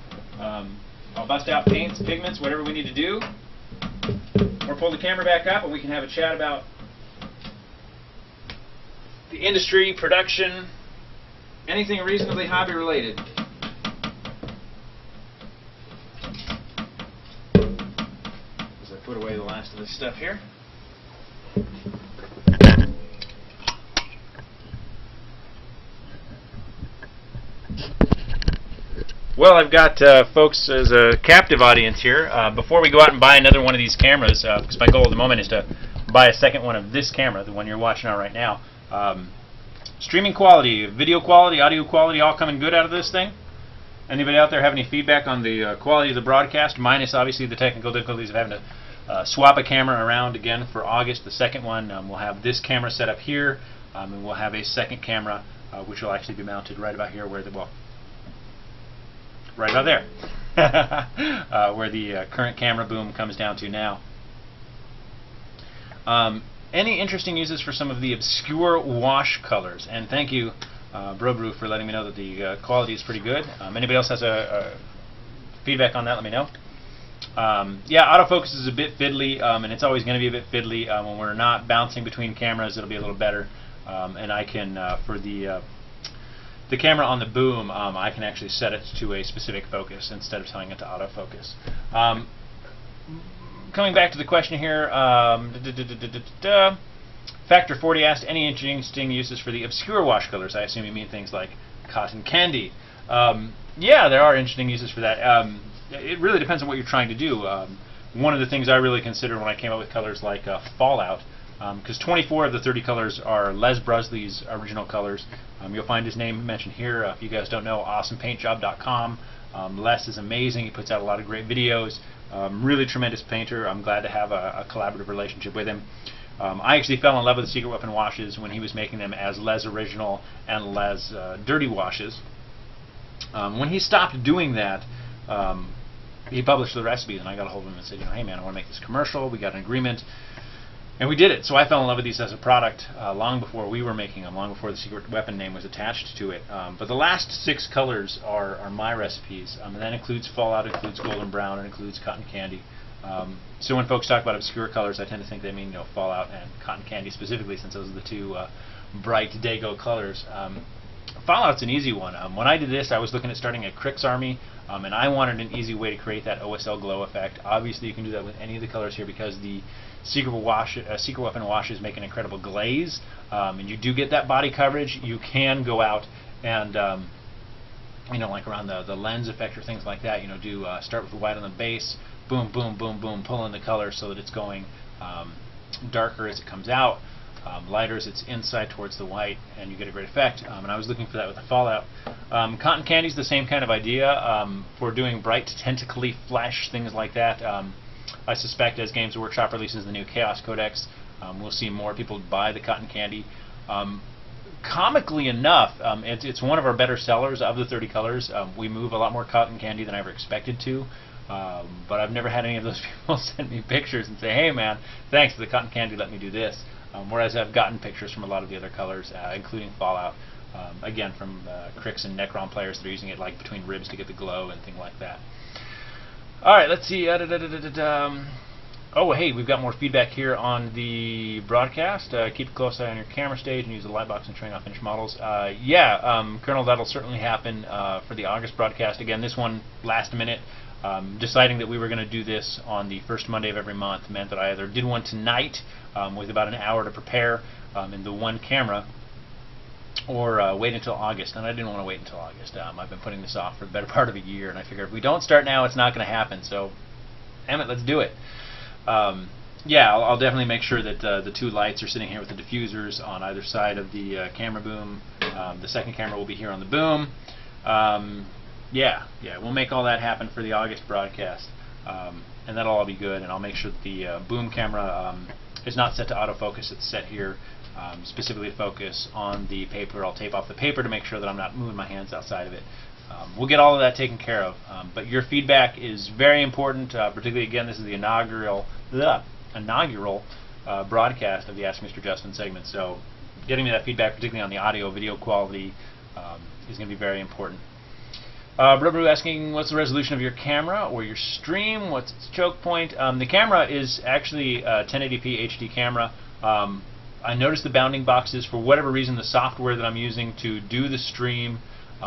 [SPEAKER 1] I'll bust out paints, pigments, whatever we need to do. Or pull the camera back up and we can have a chat about the industry, production, anything reasonably hobby related. Put away the last of this stuff here. Well, I've got folks as a captive audience here. Before we go out and buy another one of these cameras, because my goal at the moment is to buy a second one of this camera, the one you're watching on right now. Streaming quality, video quality, audio quality, all coming good out of this thing? Anybody out there have any feedback on the quality of the broadcast, minus obviously the technical difficulties of having to swap a camera around again for August? The second one, we'll have this camera set up here, and we'll have a second camera which will actually be mounted right about here where the, well, right about there, where the current camera boom comes down to now. Any interesting uses for some of the obscure wash colors? And thank you, Brobrew, for letting me know that the quality is pretty good. Anybody else has a feedback on that? Let me know. Yeah, autofocus is a bit fiddly, and it's always going to be a bit fiddly. When we're not bouncing between cameras, it'll be a little better. And I can, for the camera on the boom, I can actually set it to a specific focus instead of telling it to autofocus. Coming back to the question here, Factor 40 asked, any interesting uses for the obscure wash colors? I assume you mean things like cotton candy. Yeah, there are interesting uses for that. It really depends on what you're trying to do. One of the things I really considered when I came up with colors like Fallout, because 24 of the 30 colors are Les Brusley's original colors. You'll find his name mentioned here. If you guys don't know, awesomepaintjob.com. Les is amazing. He puts out a lot of great videos. Really tremendous painter. I'm glad to have a collaborative relationship with him. I actually fell in love with the Secret Weapon washes when he was making them as Les Original and Les Dirty washes. When he stopped doing that, he published the recipes, and I got a hold of him and said, hey man, I want to make this commercial. We got an agreement, and we did it. So I fell in love with these as a product long before we were making them, long before the Secret Weapon name was attached to it. But the last 6 colors are my recipes, and that includes Fallout, includes Golden Brown, and includes Cotton Candy. So when folks talk about obscure colors, I tend to think they mean Fallout and Cotton Candy specifically, since those are the 2 bright Dago colors. Fallout's an easy one. When I did this, I was looking at starting a Crix army, and I wanted an easy way to create that OSL glow effect. Obviously, you can do that with any of the colors here because the Secret Weapon washes make an incredible glaze, and you do get that body coverage. You can go out and, like around the lens effect or things like that, do start with the white on the base, boom, boom, boom, boom, pull in the color so that it's going darker as it comes out. Lighter as it's inside towards the white, and you get a great effect. And I was looking for that with the Fallout. Cotton Candy is the same kind of idea for doing bright, tentacly flesh, things like that. I suspect as Games Workshop releases the new Chaos Codex, we'll see more people buy the Cotton Candy. Comically enough, it's one of our better sellers of the 30 colors. We move a lot more Cotton Candy than I ever expected to. But I've never had any of those people send me pictures and say, hey man, thanks for the Cotton Candy, let me do this. Whereas I've gotten pictures from a lot of the other colors, including Fallout, again from Crix and Necron players that are using it like between ribs to get the glow and things like that. Alright, let's see. Oh, hey, we've got more feedback here on the broadcast. Keep a close eye on your camera stage and use the light box and train off finished models. Colonel, that'll certainly happen for the August broadcast. Again, this one last minute. Deciding that we were going to do this on the first Monday of every month meant that I either did one tonight with about an hour to prepare in the one camera, or wait until August. And I didn't want to wait until August. I've been putting this off for the better part of a year, and I figured if we don't start now, it's not going to happen. So, damn it, let's do it. I'll definitely make sure that the 2 lights are sitting here with the diffusers on either side of the camera boom. The second camera will be here on the boom. We'll make all that happen for the August broadcast, and that'll all be good. And I'll make sure that the boom camera is not set to autofocus. It's set here specifically to focus on the paper. I'll tape off the paper to make sure that I'm not moving my hands outside of it. We'll get all of that taken care of. But your feedback is very important, particularly, again, this is the inaugural broadcast of the Ask Mr. Justin segment. So getting me that feedback, particularly on the audio-video quality, is going to be very important. Brubru asking, what's the resolution of your camera or your stream? What's its choke point? The camera is actually a 1080p HD camera. I noticed the bounding boxes. For whatever reason, the software that I'm using to do the stream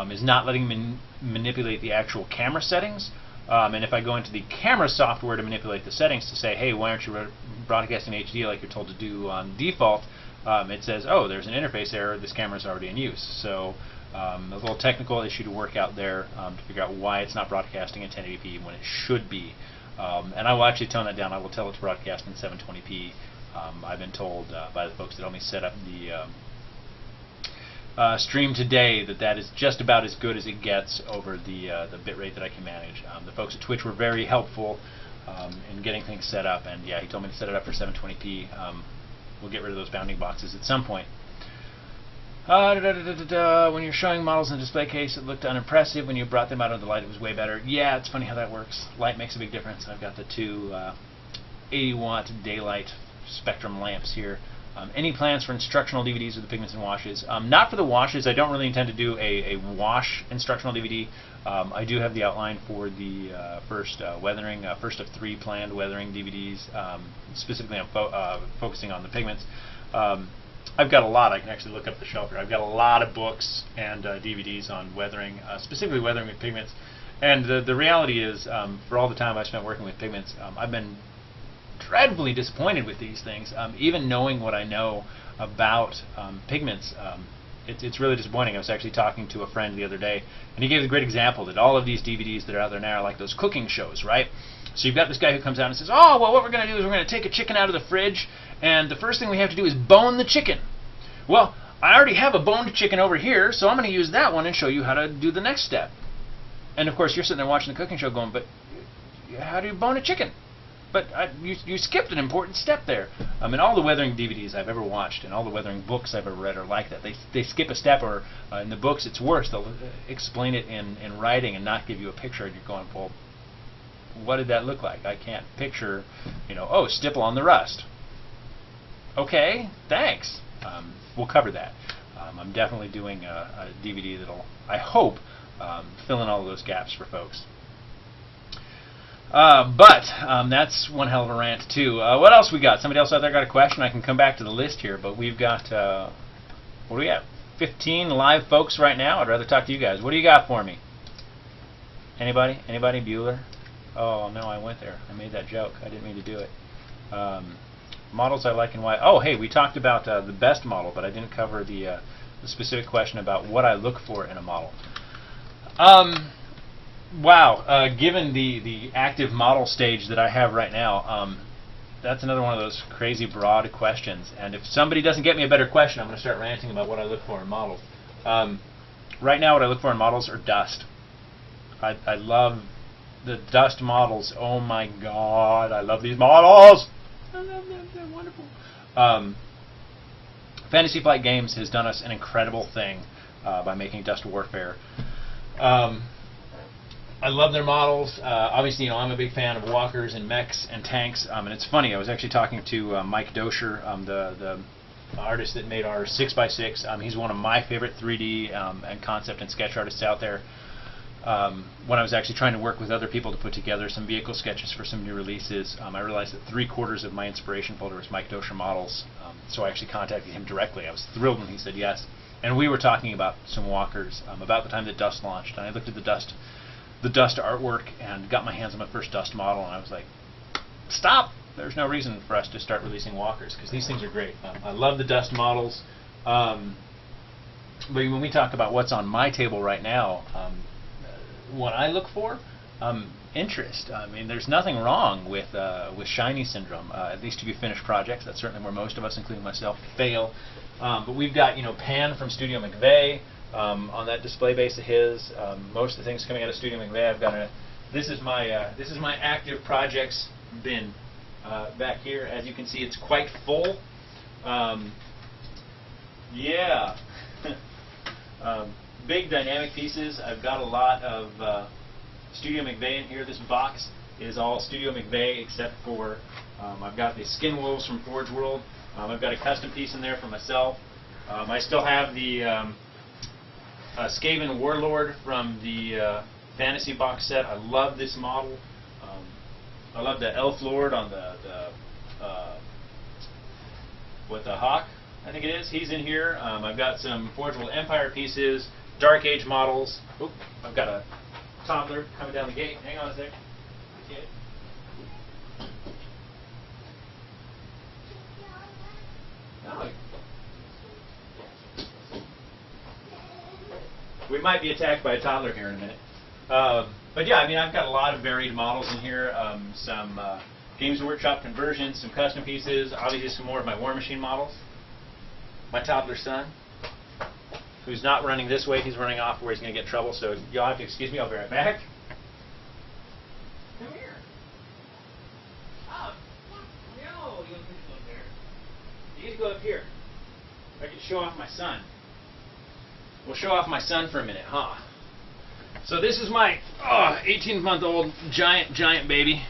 [SPEAKER 1] is not letting me manipulate the actual camera settings. And if I go into the camera software to manipulate the settings to say, hey, why aren't you broadcasting HD like you're told to do on default, it says, oh, there's an interface error, this camera is already in use. So a little technical issue to work out there to figure out why it's not broadcasting in 1080p when it should be. And I will actually tone that down. I will tell it to broadcast in 720p. I've been told by the folks that helped me set up the stream today that is just about as good as it gets over the bitrate that I can manage. The folks at Twitch were very helpful in getting things set up, and yeah, he told me to set it up for 720p. We'll get rid of those bounding boxes at some point. When you're showing models in a display case, it looked unimpressive. When you brought them out of the light, it was way better. Yeah, it's funny how that works. Light makes a big difference. I've got the two 80-watt daylight spectrum lamps here. Any plans for instructional DVDs with the pigments and washes? Not for the washes. I don't really intend to do a wash instructional DVD. I do have the outline for the first weathering, first of 3 planned weathering DVDs. Specifically, I'm focusing on the pigments. I've got a lot. I can actually look up the shelf here. I've got a lot of books and DVDs on weathering, specifically weathering with pigments. And the reality is, for all the time I spent working with pigments, I've been dreadfully disappointed with these things. Even knowing what I know about pigments, it's really disappointing. I was actually talking to a friend the other day, and he gave a great example that all of these DVDs that are out there now are like those cooking shows, right? So you've got this guy who comes out and says, oh, well, what we're going to do is we're going to take a chicken out of the fridge, and the first thing we have to do is bone the chicken. Well, I already have a boned chicken over here, so I'm going to use that one and show you how to do the next step. And of course, you're sitting there watching the cooking show going, but how do you bone a chicken? But you skipped an important step there. And all the weathering DVDs I've ever watched and all the weathering books I've ever read are like that. They skip a step, or in the books it's worse. They'll explain it in writing and not give you a picture, and you're going, well, what did that look like? I can't picture, oh, stipple on the rust. Okay, thanks. We'll cover that. I'm definitely doing a DVD that'll, I hope, fill in all of those gaps for folks. But that's one hell of a rant, too. What else we got? Somebody else out there got a question? I can come back to the list here, but we've got, what do we have? 15 live folks right now. I'd rather talk to you guys. What do you got for me? Anybody? Anybody? Bueller? Oh, no, I went there. I made that joke. I didn't mean to do it. Models I like and why. Oh, hey, we talked about the best model, but I didn't cover the specific question about what I look for in a model. Wow, given the active model stage that I have right now, that's another one of those crazy broad questions. And if somebody doesn't get me a better question, I'm going to start ranting about what I look for in models. Right now, what I look for in models are dust. I love the dust models. Oh my God, I love these models. I love them. They're wonderful. Fantasy Flight Games has done us an incredible thing by making Dust Warfare. I love their models. Obviously, I'm a big fan of walkers and mechs and tanks. And it's funny, I was actually talking to Mike Dosher, the artist that made our 6x6. He's one of my favorite 3D and concept and sketch artists out there. When I was actually trying to work with other people to put together some vehicle sketches for some new releases, I realized that 3/4 of my inspiration folder was Mike Dosher models. So I actually contacted him directly. I was thrilled when he said yes. And we were talking about some walkers about the time that Dust launched. And I looked at the Dust artwork and got my hands on my first Dust model, and I was like, stop! There's no reason for us to start releasing walkers, because these things are great. I love the Dust models. But when we talk about what's on my table right now, what I look for, interest. I mean, there's nothing wrong with shiny syndrome, at least if you finish projects. That's certainly where most of us, including myself, fail. But we've got, Pan from Studio McVeigh. On that display base of his, most of the things coming out of Studio McVeigh, I've got this is my active projects bin back here. As you can see, it's quite full. Yeah, big dynamic pieces. I've got a lot of Studio McVeigh in here. This box is all Studio McVeigh except for I've got the Skin Wolves from Forge World. I've got a custom piece in there for myself. I still have the Skaven Warlord from the Fantasy box set. I love this model. I love the Elf Lord on the Hawk, I think it is. He's in here. I've got some Forge World Empire pieces, Dark Age models. Oop, I've got a toddler coming down the gate. Hang on a sec. Okay. No. We might be attacked by a toddler here in a minute. But yeah, I mean, I've got a lot of varied models in here. Some Games Workshop conversions, some custom pieces, obviously some more of my War Machine models. My toddler son, who's not running this way, he's running off where he's going to get in trouble, so you'll have to excuse me, I'll be right back. Come here. Oh, no, you don't go up there. You need to go up here. I can show off my son. we'll show off my son for a minute, huh? So this is my 18-month-old giant baby.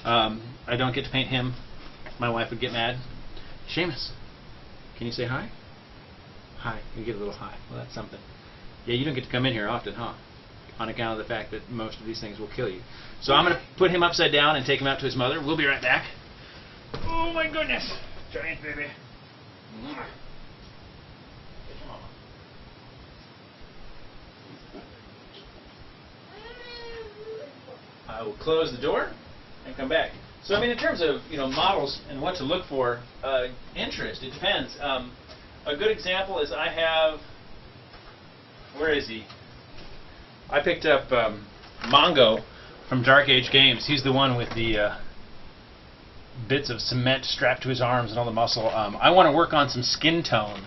[SPEAKER 1] I don't get to paint him. My wife would get mad. Seamus, can you say hi? Hi. You get a little hi. Well, that's something. Yeah, you don't get to come in here often, huh? On account of the fact that most of these things will kill you. So I'm going to put him upside down and take him out to his mother. We'll be right back. Oh my goodness. Giant baby. Mwah. Get your mama. I will close the door and come back. So I mean, in terms of models and what to look for, interest, it depends. A good example is I have, where is he? I picked up Mongo from Dark Age Games. He's the one with the bits of cement strapped to his arms and all the muscle. I want to work on some skin tone.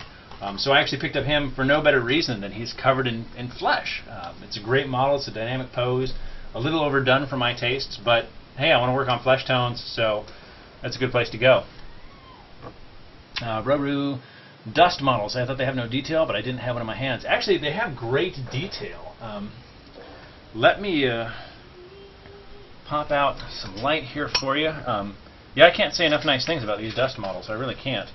[SPEAKER 1] So I actually picked up him for no better reason than he's covered in flesh. It's a great model. It's a dynamic pose. A little overdone for my tastes, but hey, I want to work on flesh tones, so that's a good place to go. Roru dust models. I thought they have no detail, but I didn't have one in my hands. Actually, they have great detail. Let me pop out some light here for you. Yeah, I can't say enough nice things about these dust models. I really can't.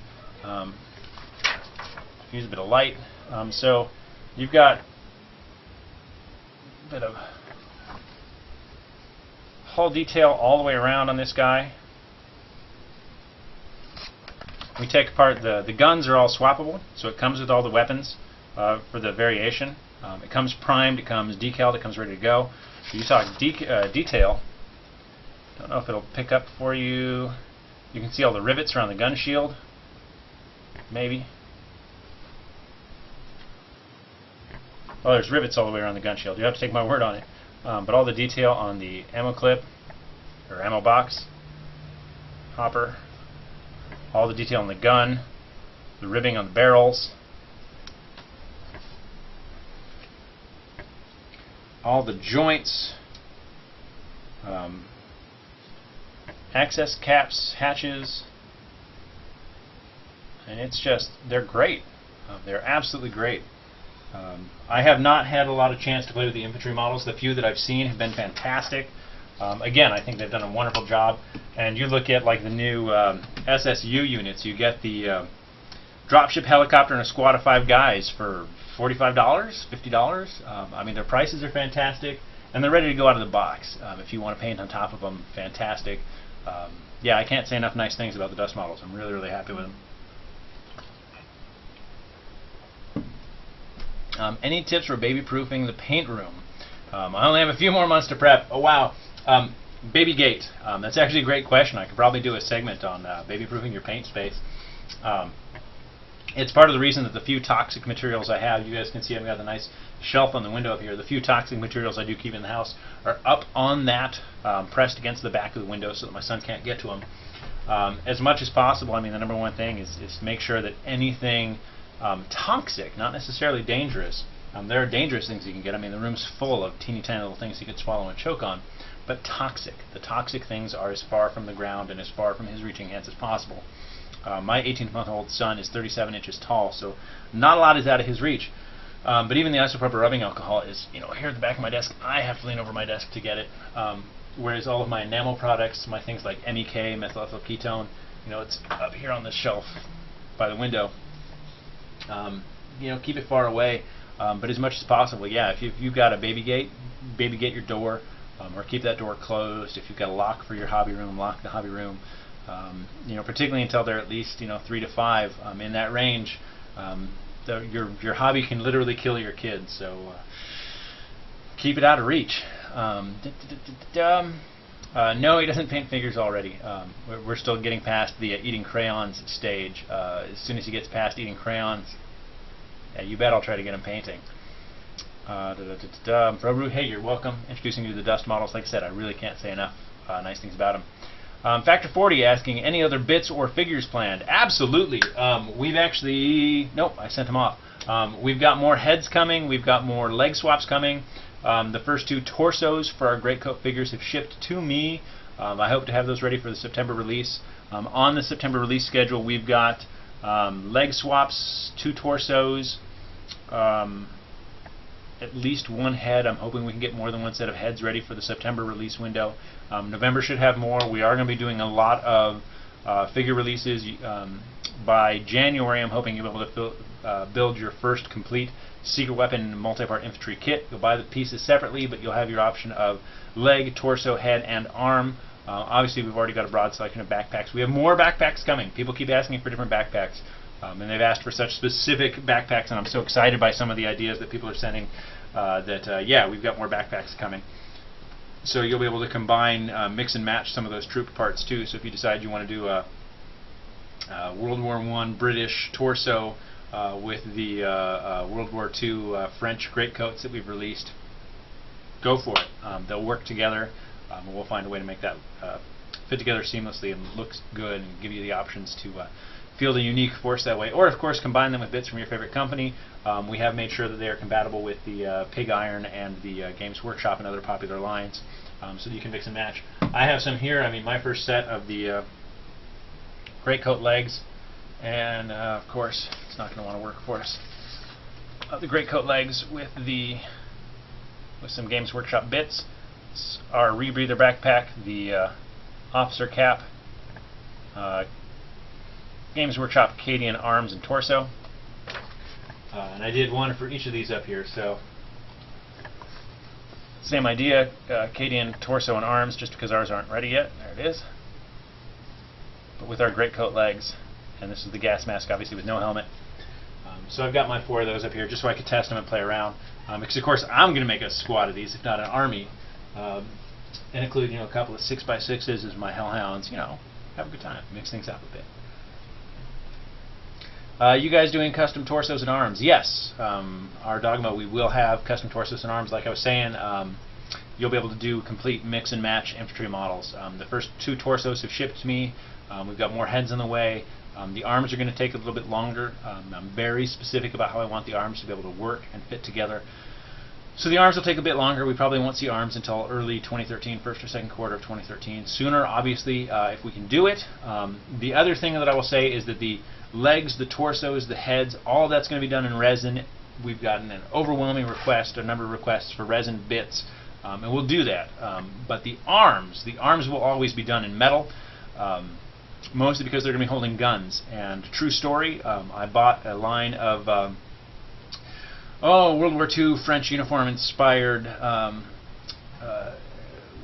[SPEAKER 1] Use a bit of light. So you've got a bit of hull detail all the way around on this guy. We take apart the guns are all swappable, so it comes with all the weapons for the variation. It comes primed, it comes decaled, it comes ready to go. So you saw detail. Don't know if it'll pick up for you. You can see all the rivets around the gun shield. Maybe. Oh, there's rivets all the way around the gun shield. You have to take my word on it. But all the detail on the ammo clip, or ammo box, hopper, all the detail on the gun, the ribbing on the barrels, all the joints, access caps, hatches, and it's just, they're great. They're absolutely great. I have not had a lot of chance to play with the infantry models. The few that I've seen have been fantastic. Again, I think they've done a wonderful job. And you look at like the new SSU units, you get the dropship helicopter and a squad of 5 guys for $45, $50. I mean, their prices are fantastic, and they're ready to go out of the box. If you want to paint on top of them, fantastic. Yeah, I can't say enough nice things about the dust models. I'm really, really happy with them. Any tips for baby-proofing the paint room? I only have a few more months to prep. Oh, wow. Baby gate. That's actually a great question. I could probably do a segment on baby-proofing your paint space. It's part of the reason that the few toxic materials I have, you guys can see I've got the nice shelf on the window up here, the few toxic materials I do keep in the house are up on that, pressed against the back of the window so that my son can't get to them. As much as possible, I mean, the number one thing is to make sure that anything toxic, not necessarily dangerous. There are dangerous things you can get. I mean, the room's full of teeny tiny little things you could swallow and choke on. But toxic. The toxic things are as far from the ground and as far from his reaching hands as possible. My 18-month-old son is 37 inches tall, so not a lot is out of his reach. But even the isopropyl rubbing alcohol is, here at the back of my desk. I have to lean over my desk to get it. Whereas all of my enamel products, my things like MEK, methylethyl ketone, it's up here on the shelf by the window. Keep it far away, but as much as possible. Yeah, if you've got a baby gate your door, or keep that door closed. If you've got a lock for your hobby room, lock the hobby room. Particularly until they're at least 3 to 5 in that range. Your hobby can literally kill your kids, so keep it out of reach. No, he doesn't paint figures already. We're still getting past the eating crayons stage. As soon as he gets past eating crayons, yeah, you bet I'll try to get him painting. Hey, you're welcome. Introducing you to the dust models. Like I said, I really can't say enough nice things about them. Factor 40 asking, any other bits or figures planned? Absolutely. We've actually... Nope, I sent them off. We've got more heads coming. We've got more leg swaps coming. The first 2 torsos for our Greatcoat figures have shipped to me. I hope to have those ready for the September release. On the September release schedule, we've got leg swaps, 2 torsos, at least one head. I'm hoping we can get more than one set of heads ready for the September release window. November should have more. We are going to be doing a lot of figure releases. By January, I'm hoping you'll be able to build your first complete secret weapon multi-part infantry kit. You'll buy the pieces separately, but you'll have your option of leg, torso, head, and arm. Obviously, we've already got a broad selection of backpacks. We have more backpacks coming. People keep asking for different backpacks, and they've asked for such specific backpacks, and I'm so excited by some of the ideas that people are sending yeah, we've got more backpacks coming. So you'll be able to combine, mix and match some of those troop parts too. So if you decide you want to do a World War I British torso with the World War II French greatcoats that we've released, go for it. They'll work together. We'll find a way to make that fit together seamlessly and looks good, and give you the options to field a unique force that way. Or, of course, combine them with bits from your favorite company. We have made sure that they are compatible with the Pig Iron and the Games Workshop and other popular lines, so that you can mix and match. I have some here. I mean, my first set of the greatcoat legs, and of course, it's not going to want to work for us. The greatcoat legs with some Games Workshop bits. Our rebreather backpack, the officer cap, Games Workshop Acadian arms and torso, and I did one for each of these up here. So same idea, Acadian torso and arms, just because ours aren't ready yet. There it is. But with our greatcoat legs, and this is the gas mask, obviously with no helmet. So I've got my 4 of those up here just so I could test them and play around. Because of course I'm going to make a squad of these, if not an army. And include, a couple of 6x6s as my hellhounds. Have a good time, mix things up a bit. You guys doing custom torsos and arms? Yes. Our Dogma, we will have custom torsos and arms. Like I was saying, you'll be able to do complete mix and match infantry models. The first 2 torsos have shipped to me. We've got more heads on the way. The arms are going to take a little bit longer. I'm very specific about how I want the arms to be able to work and fit together. So the arms will take a bit longer. We probably won't see arms until early 2013, first or second quarter of 2013. Sooner, obviously, if we can do it. The other thing that I will say is that the legs, the torsos, the heads, all of that's going to be done in resin. We've gotten an overwhelming request, a number of requests for resin bits, and we'll do that. But the arms will always be done in metal, mostly because they're going to be holding guns. And true story, I bought a line of World War II French uniform-inspired,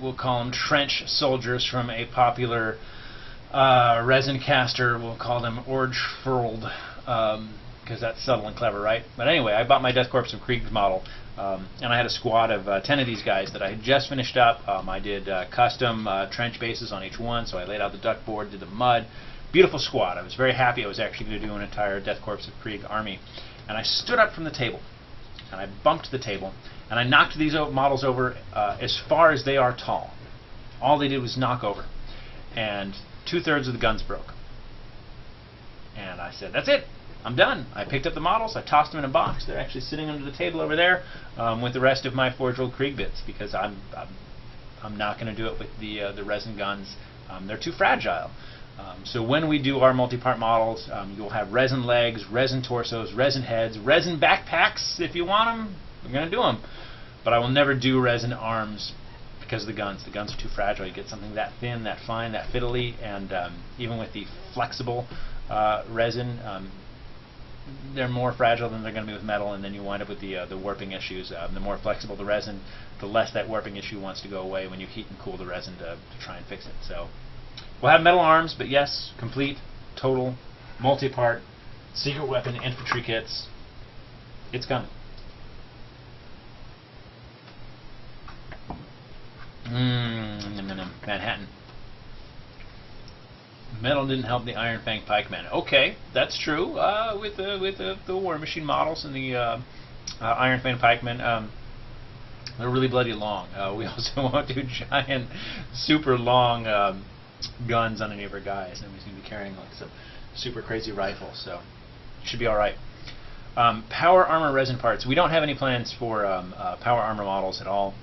[SPEAKER 1] we'll call them trench soldiers from a popular resin caster. We'll call them Orge-Furled, because that's subtle and clever, right? But anyway, I bought my Death Corps of Krieg model, and I had a squad of 10 of these guys that I had just finished up. I did custom trench bases on each one, so I laid out the duck board, did the mud. Beautiful squad. I was very happy. I was actually going to do an entire Death Corps of Krieg army. And I stood up from the table, and I bumped the table, and I knocked these models over as far as they are tall. All they did was knock over, and 2/3 of the guns broke. And I said, that's it, I'm done. I picked up the models, I tossed them in a box. They're actually sitting under the table over there with the rest of my Forge World Krieg bits, because I'm not going to do it with the resin guns. They're too fragile. So when we do our multi-part models, you'll have resin legs, resin torsos, resin heads, resin backpacks. If you want them, we're going to do them. But I will never do resin arms because of the guns. The guns are too fragile. You get something that thin, that fine, that fiddly, and even with the flexible resin, they're more fragile than they're going to be with metal, and then you wind up with the warping issues. The more flexible the resin, the less that warping issue wants to go away when you heat and cool the resin to try and fix it. So we'll have metal arms, but yes, complete, total, multi-part, secret weapon infantry kits. It's coming. Manhattan. Metal didn't help the Iron Fang pikemen. Okay, that's true. With the War Machine models and the Iron Fang pikemen, they're really bloody long. We also won't do giant, super long guns on any of our guys. Nobody's going to be carrying like some super crazy rifles, so it should be all right. Power armor resin parts. We don't have any plans for power armor models at all.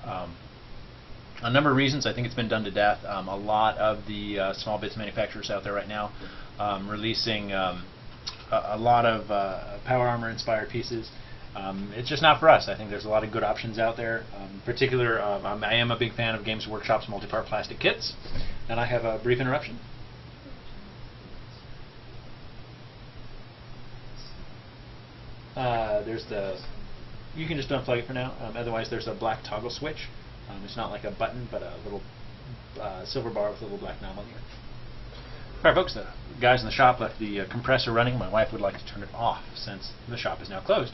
[SPEAKER 1] A number of reasons. I think it's been done to death. A lot of the small bits manufacturers out there right now releasing a lot of power armor inspired pieces, It's just not for us. I think there's a lot of good options out there. In particular, I am a big fan of Games Workshop's multi-part plastic kits, and I have a brief interruption. You can just unplug it for now. Otherwise, there's a black toggle switch. It's not like a button, but a little silver bar with a little black knob on here. All right, folks, the guys in the shop left the compressor running. My wife would like to turn it off since the shop is now closed.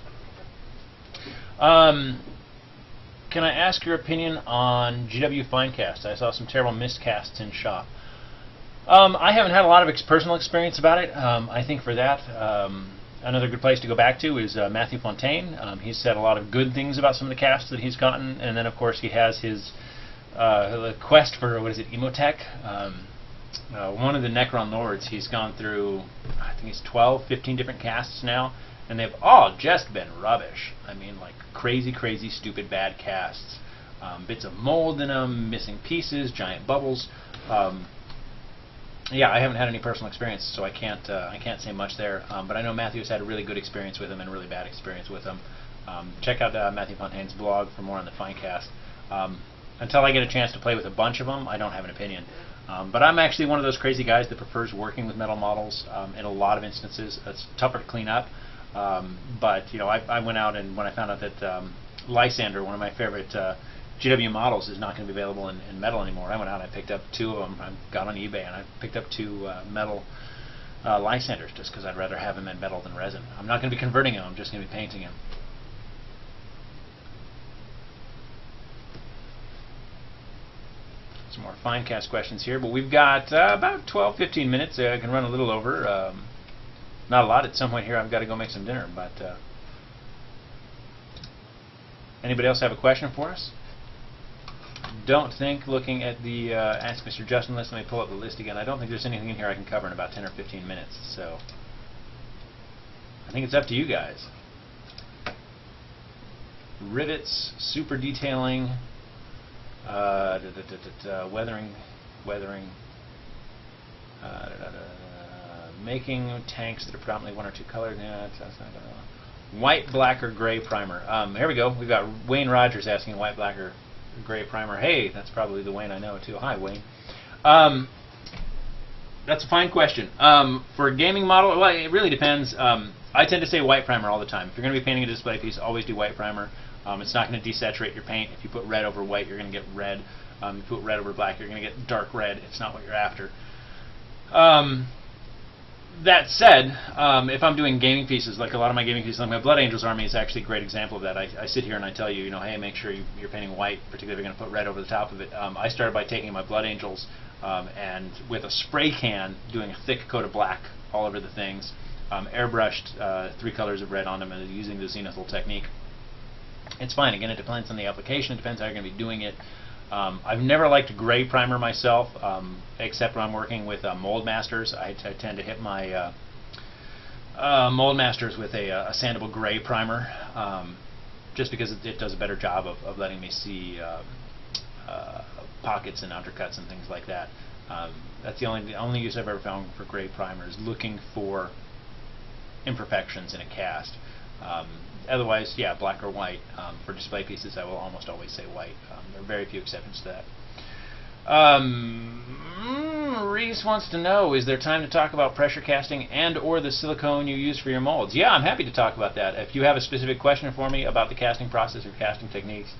[SPEAKER 1] Can I ask your opinion on GW Finecast? I saw some terrible miscasts in shop. I haven't had a lot of personal experience about it. I think for that, another good place to go back to is Matthew Fontaine. He's said a lot of good things about some of the casts that he's gotten, and then of course he has his quest for, what is it, Emotech? One of the Necron Lords, he's gone through, I think he's 12, 15 different casts now, and they've all just been rubbish. I mean, like crazy, crazy, stupid, bad casts. Bits of mold in them, missing pieces, giant bubbles. Yeah, I haven't had any personal experience, so I can't say much there. But I know Matthew's had a really good experience with them and a really bad experience with them. Check out Matthew Fontaine's blog for more on the Finecast. Until I get a chance to play with a bunch of them, I don't have an opinion. But I'm actually one of those crazy guys that prefers working with metal models in a lot of instances. It's tougher to clean up. But you know, I went out, and when I found out that Lysander, one of my favorite GW models, is not going to be available in metal anymore, I went out and I picked up 2 of them. I got on eBay and I picked up 2 metal Lysanders just because I'd rather have them in metal than resin. I'm not going to be converting them, I'm just going to be painting them. Some more Finecast questions here, but we've got about 12-15 minutes. I can run a little over. Not a lot. At some point here I've got to go make some dinner, but anybody else have a question for us? Don't think, looking at the Ask Mr. Justin list, let me pull up the list again. I don't think there's anything in here I can cover in about 10 or 15 minutes, so I think it's up to you guys. Rivets, super detailing, weathering, making tanks that are predominantly 1 or 2 colors. Yeah, that's not gonna. White, black, or gray primer. Here we go. We've got Wayne Rogers asking white, black, or gray primer. Hey, that's probably the Wayne I know too. Hi, Wayne. That's a fine question. For a gaming model, well, it really depends. I tend to say white primer all the time. If you're going to be painting a display piece, always do white primer. It's not going to desaturate your paint. If you put red over white, you're going to get red. If you put red over black, you're going to get dark red. It's not what you're after. That said, if I'm doing gaming pieces, like a lot of my gaming pieces, like my Blood Angels army is actually a great example of that. I sit here and I tell you, hey, make sure you're painting white, particularly if you're going to put red over the top of it. I started by taking my Blood Angels and with a spray can, doing a thick coat of black all over the things, airbrushed 3 colors of red on them, and using the zenithal technique. It's fine. Again, it depends on the application. It depends how you're going to be doing it. I've never liked gray primer myself, except when I'm working with Mold Masters. I tend to hit my Mold Masters with a sandable gray primer, just because it does a better job of letting me see pockets and undercuts and things like that. That's the only use I've ever found for gray primer, is looking for imperfections in a cast. Otherwise, yeah, black or white. For display pieces, I will almost always say white. There are very few exceptions to that. Reese wants to know, is there time to talk about pressure casting and or the silicone you use for your molds? Yeah, I'm happy to talk about that. If you have a specific question for me about the casting process or casting techniques,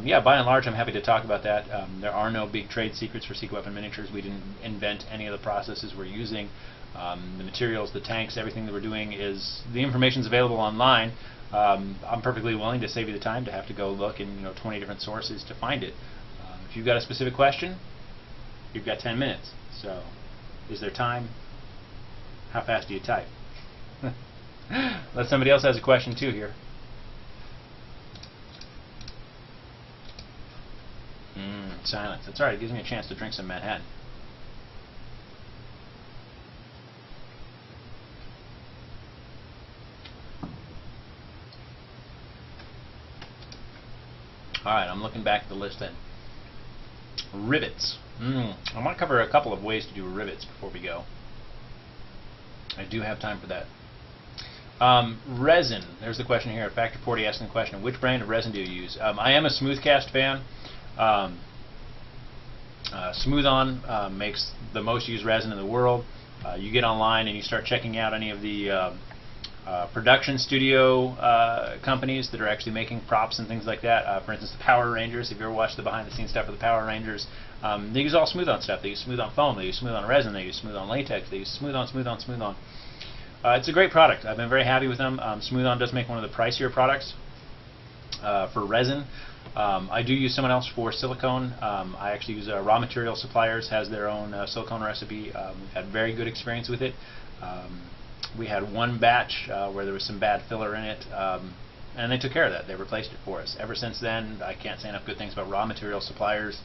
[SPEAKER 1] yeah, by and large, I'm happy to talk about that. There are no big trade secrets for Secret Weapon Miniatures. We didn't invent any of the processes we're using. The materials, the tanks, everything that we're doing is, the information's available online. I'm perfectly willing to save you the time to have to go look in 20 different sources to find it. If you've got a specific question, you've got 10 minutes. So, is there time? How fast do you type? Let somebody else has a question too here. Silence. That's alright. It gives me a chance to drink some Manhattan. Alright, I'm looking back at the list then. Rivets. I want to cover a couple of ways to do rivets before we go. I do have time for that. Resin. There's the question here. Factor 40 asking the question, which brand of resin do you use? I am a Smoothcast fan. Smooth-On makes the most used resin in the world. You get online and you start checking out any of the production studio companies that are actually making props and things like that. For instance, the Power Rangers. If you ever watched the behind-the-scenes stuff of the Power Rangers, they use all Smooth-On stuff. They use Smooth-On foam. They use Smooth-On resin. They use Smooth-On latex. They use Smooth-On, Smooth-On, Smooth-On. It's a great product. I've been very happy with them. Smooth-On does make one of the pricier products for resin. I do use someone else for silicone. I actually use Raw Material Suppliers, has their own silicone recipe. We've had very good experience with it. We had one batch where there was some bad filler in it, and they took care of that. They replaced it for us. Ever since then, I can't say enough good things about Raw Material Suppliers.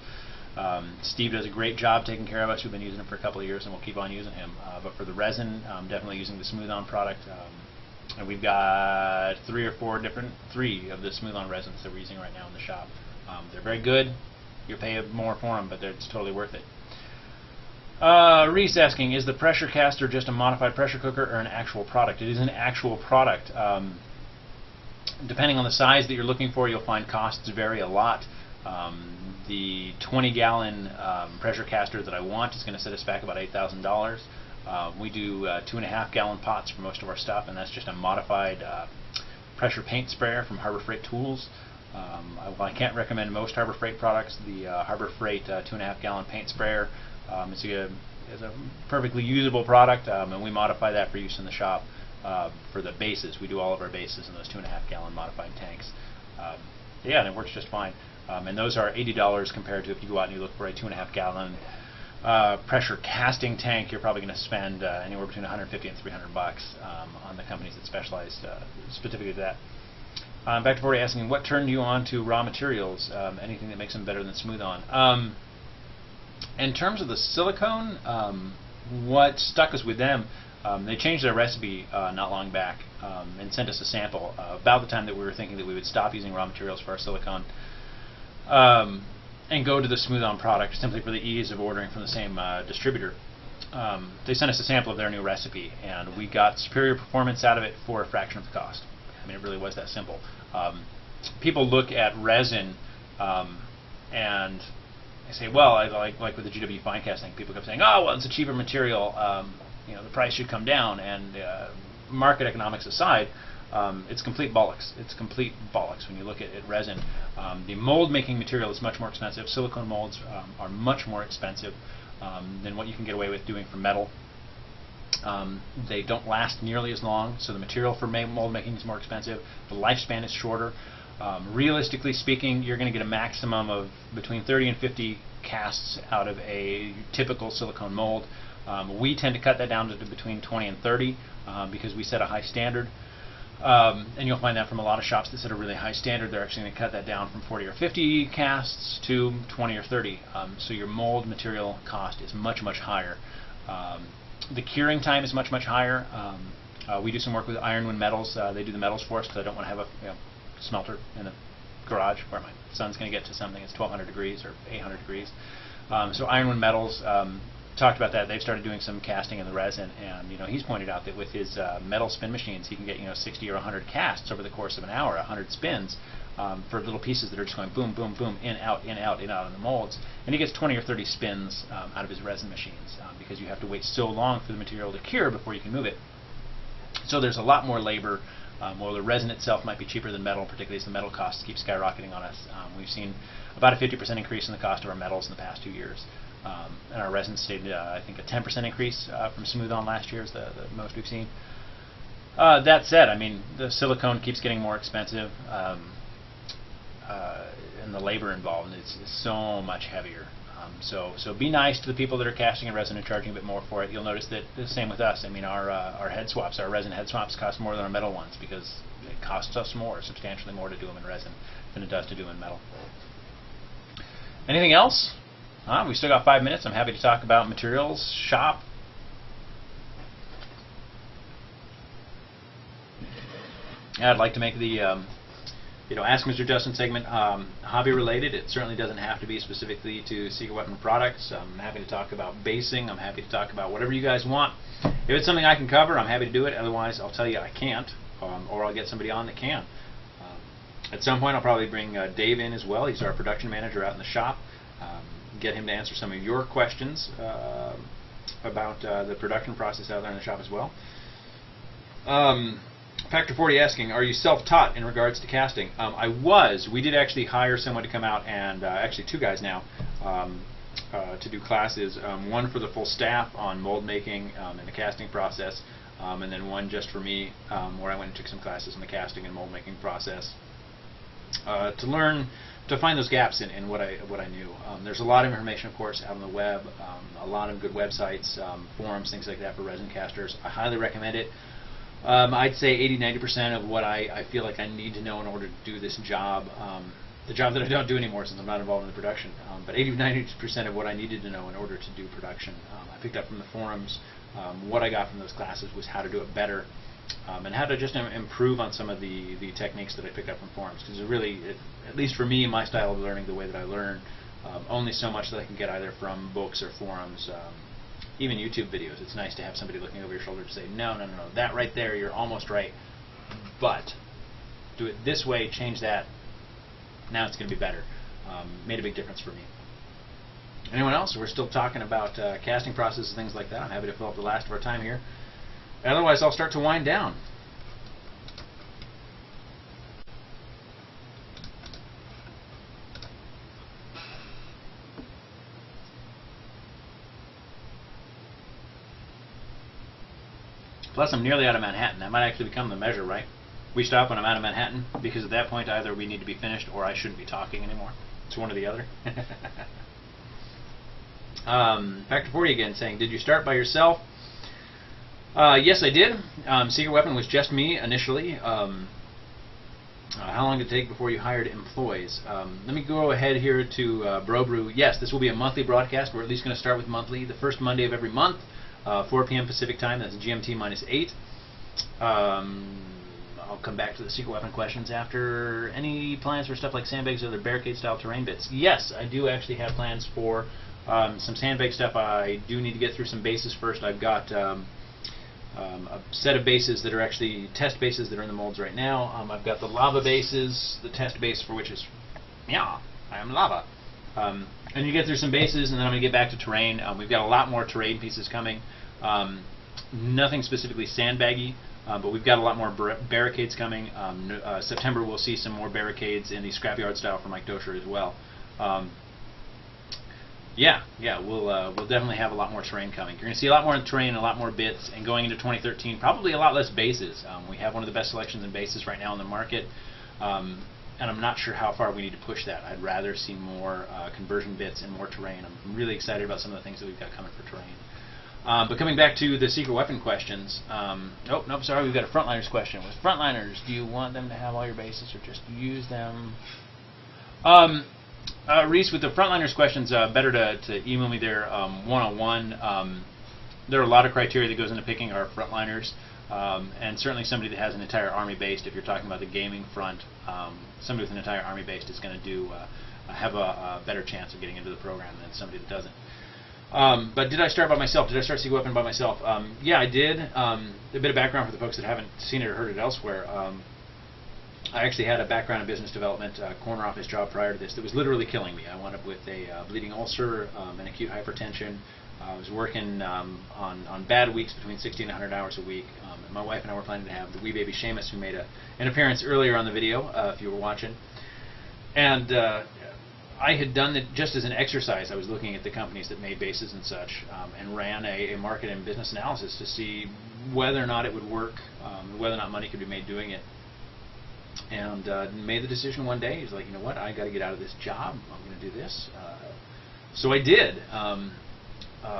[SPEAKER 1] Steve does a great job taking care of us. We've been using him for a couple of years, and we'll keep on using him. But for the resin, I'm definitely using the Smooth-On product. And we've got three of the Smooth-On resins that we're using right now in the shop. They're very good. You pay more for them, but it's totally worth it. Reese asking, is the pressure caster just a modified pressure cooker or an actual product? It is an actual product. Depending on the size that you're looking for, you'll find costs vary a lot. The 20-gallon pressure caster that I want is going to set us back about $8,000. We do 2.5-gallon pots for most of our stuff, and that's just a modified pressure paint sprayer from Harbor Freight Tools. I can't recommend most Harbor Freight products. The Harbor Freight 2.5-gallon paint sprayer is a perfectly usable product, and we modify that for use in the shop for the bases. We do all of our bases in those 2.5-gallon modified tanks. Yeah, and it works just fine. And those are $80 compared to if you go out and you look for a 2.5-gallon pressure casting tank. You're probably going to spend anywhere between $150 and $300 on the companies that specialize specifically to that. Back to 40 asking, what turned you on to Raw Materials? Anything that makes them better than Smooth-On? In terms of the silicone, what stuck us with them, they changed their recipe not long back and sent us a sample about the time that we were thinking that we would stop using Raw Materials for our silicone and go to the Smooth-On product simply for the ease of ordering from the same distributor. They sent us a sample of their new recipe, and we got superior performance out of it for a fraction of the cost. I mean, it really was that simple. People look at resin and they say, well, like with the GW fine casting, people kept saying, oh, well, it's a cheaper material, the price should come down, and market economics aside, it's complete bollocks. It's complete bollocks when you look at resin. The mold making material is much more expensive. Silicone molds are much more expensive than what you can get away with doing for metal. They don't last nearly as long, so the material for mold making is more expensive. The lifespan is shorter. Realistically speaking, you're going to get a maximum of between 30 and 50 casts out of a typical silicone mold. We tend to cut that down to between 20 and 30 because we set a high standard. And you'll find that from a lot of shops that set a really high standard. They're actually going to cut that down from 40 or 50 casts to 20 or 30. So your mold material cost is much, much higher. The curing time is much, much higher. We do some work with Ironwind Metals. They do the metals for us because I don't want to have a smelter in the garage where my son's going to get to something that's 1200 degrees or 800 degrees. So Ironwind Metals talked about that. They've started doing some casting in the resin, and he's pointed out that with his metal spin machines, he can get 60 or 100 casts over the course of an hour, 100 spins for little pieces that are just going boom, boom, boom, in, out, in, out, in, out in the molds, and he gets 20 or 30 spins out of his resin machines because you have to wait so long for the material to cure before you can move it. So there's a lot more labor. While the resin itself might be cheaper than metal, particularly as the metal costs keep skyrocketing on us. We've seen about a 50% increase in the cost of our metals in the past 2 years. And our resin stayed, I think, a 10% increase from Smooth-On last year is the most we've seen. That said, I mean, the silicone keeps getting more expensive, and the labor involved is so much heavier. So be nice to the people that are casting in resin and charging a bit more for it. You'll notice that the same with us. I mean, our head swaps, our resin head swaps cost more than our metal ones because it costs us more, substantially more to do them in resin than it does to do them in metal. Anything else? We still got 5 minutes. I'm happy to talk about materials, shop. I'd like to make the Ask Mr. Justin segment hobby related. It certainly doesn't have to be specifically to secret weapon products. I'm happy to talk about basing. I'm happy to talk about whatever you guys want. If it's something I can cover, I'm happy to do it. Otherwise, I'll tell you I can't.
[SPEAKER 2] or I'll get somebody on that can. At some point, I'll probably bring Dave in as well. He's our production manager out in the shop. Get him to answer some of your questions about the production process out there in the shop as well. Factor 40 asking, are you self-taught in regards to casting? I was. We did actually hire someone to come out, and actually 2 guys now, to do classes. One for the full staff on mold making and the casting process, and then one just for me, where I went and took some classes in the casting and mold making process to learn to find those gaps in what I knew. There's a lot of information, of course, out on the web, a lot of good websites, forums, things like that for resin casters. I highly recommend it. I'd say 80–90% of what I feel like I need to know in order to do this job, the job that I don't do anymore since I'm not involved in the production, but 80–90% of what I needed to know in order to do production, I picked up from the forums. What I got from those classes was how to do it better, and how to just improve on some of the techniques that I picked up from forums, because at least for me, my style of learning, the way that I learn, only so much that I can get either from books or forums, even YouTube videos. It's nice to have somebody looking over your shoulder to say, no, that right there, you're almost right, but do it this way, change that, now it's going to be better. Made a big difference for me. Anyone else? We're still talking about casting processes, things like that. I'm happy to fill up the last of our time here. Otherwise, I'll start to wind down. Plus, I'm nearly out of Manhattan. That might actually become the measure, right? We stop when I'm out of Manhattan, because at that point, either we need to be finished or I shouldn't be talking anymore. It's one or the other. Factor 40 again saying, did you start by yourself? Yes, I did. Secret Weapon was just me initially. How long did it take before you hired employees? Let me go ahead here to Bro Brew. Yes, this will be a monthly broadcast. We're at least going to start with monthly. The first Monday of every month, 4 p.m. Pacific time. That's GMT -8. I'll come back to the Secret Weapon questions after. Any plans for stuff like sandbags or other barricade-style terrain bits? Yes, I do actually have plans for some sandbag stuff. I do need to get through some bases first. I've got a set of bases that are actually test bases that are in the molds right now. I've got the lava bases, the test base for which is, yeah, I am lava. And you get through some bases, and then I'm going to get back to terrain. We've got a lot more terrain pieces coming. Nothing specifically sandbaggy, but we've got a lot more barricades coming. September we'll see some more barricades in the scrapyard style for Mike Dosher as well. Yeah, we'll definitely have a lot more terrain coming. You're going to see a lot more terrain, a lot more bits, and going into 2013, probably a lot less bases. We have one of the best selections in bases right now in the market, and I'm not sure how far we need to push that. I'd rather see more conversion bits and more terrain. I'm really excited about some of the things that we've got coming for terrain. But coming back to the Secret Weapon questions, nope, sorry, we've got a Frontliners question. With Frontliners, do you want them to have all your bases or just use them? Reese, with the Frontliners questions, better to email me there one-on-one. There are a lot of criteria that goes into picking our Frontliners, and certainly somebody that has an entire army based, if you're talking about the gaming front, somebody with an entire army based is going to have a better chance of getting into the program than somebody that doesn't. But did I start by myself? Did I start Secret Weapon by myself? Yeah, I did. A bit of background for the folks that haven't seen it or heard it elsewhere. I actually had a background in business development, corner office job prior to this that was literally killing me. I wound up with a bleeding ulcer and acute hypertension. I was working on bad weeks between 60 and 100 hours a week. And my wife and I were planning to have the wee baby Seamus, who made an appearance earlier on the video, if you were watching. And I had done it just as an exercise. I was looking at the companies that made bases and such, and ran a market and business analysis to see whether or not it would work, whether or not money could be made doing it. And made the decision one day. He's like, you know what, I got to get out of this job. I'm going to do this. So I did.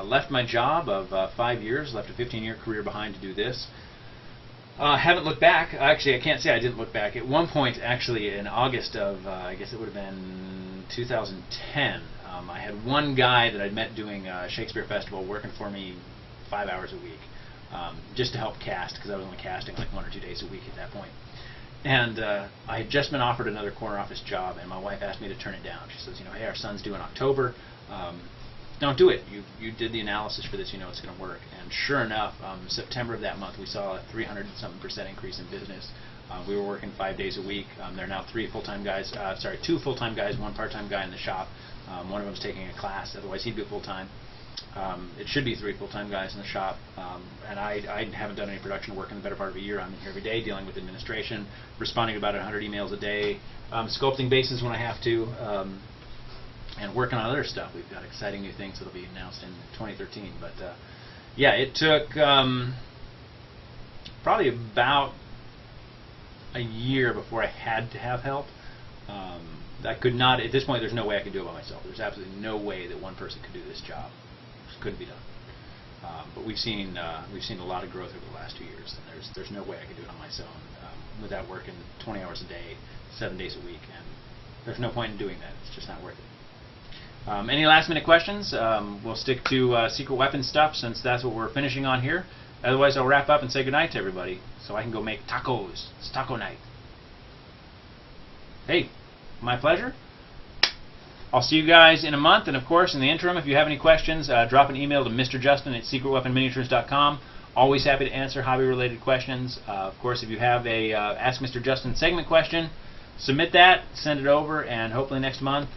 [SPEAKER 2] Left my job of 5 years, left a 15-year career behind to do this. Haven't looked back. Actually, I can't say I didn't look back. At one point, actually, in August of, I guess it would have been 2010, I had one guy that I'd met doing Shakespeare Festival working for me 5 hours a week, just to help cast, because I was only casting like 1 or 2 days a week at that point. And I had just been offered another corner office job, and my wife asked me to turn it down. She says, you know, hey, our son's due in October. don't do it. You did the analysis for this, you know it's going to work. And sure enough, September of that month, we saw a 300-something% increase in business. We were working 5 days a week. There are now 2 full-time guys, 1 part-time guy in the shop. One of them's taking a class, otherwise he'd be full-time. It should be 3 full-time guys in the shop, and I haven't done any production work in the better part of a year. I'm in here every day dealing with administration, responding to about 100 emails a day, sculpting bases when I have to, and working on other stuff. We've got exciting new things that'll be announced in 2013. But yeah, it took probably about a year before I had to have help. I could not, at this point, there's no way I could do it by myself. There's absolutely no way that one person could do this job. It couldn't be done. But we've seen a lot of growth over the last 2 years, and there's no way I could do it on my own without working 20 hours a day, 7 days a week, and there's no point in doing that. It's just not worth it. Any last minute questions? We'll stick to secret weapon stuff since that's what we're finishing on here. Otherwise, I'll wrap up and say goodnight to everybody so I can go make tacos. It's taco night. Hey, my pleasure. I'll see you guys in a month, and of course, in the interim, if you have any questions, drop an email to misterjustin@secretweaponminiatures.com. Always happy to answer hobby-related questions. Of course, if you have a Ask Mr. Justin segment question, submit that, send it over, and hopefully next month,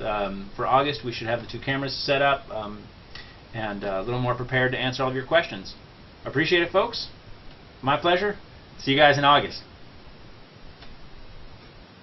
[SPEAKER 2] for August, we should have the 2 cameras set up and a little more prepared to answer all of your questions. Appreciate it, folks. My pleasure. See you guys in August.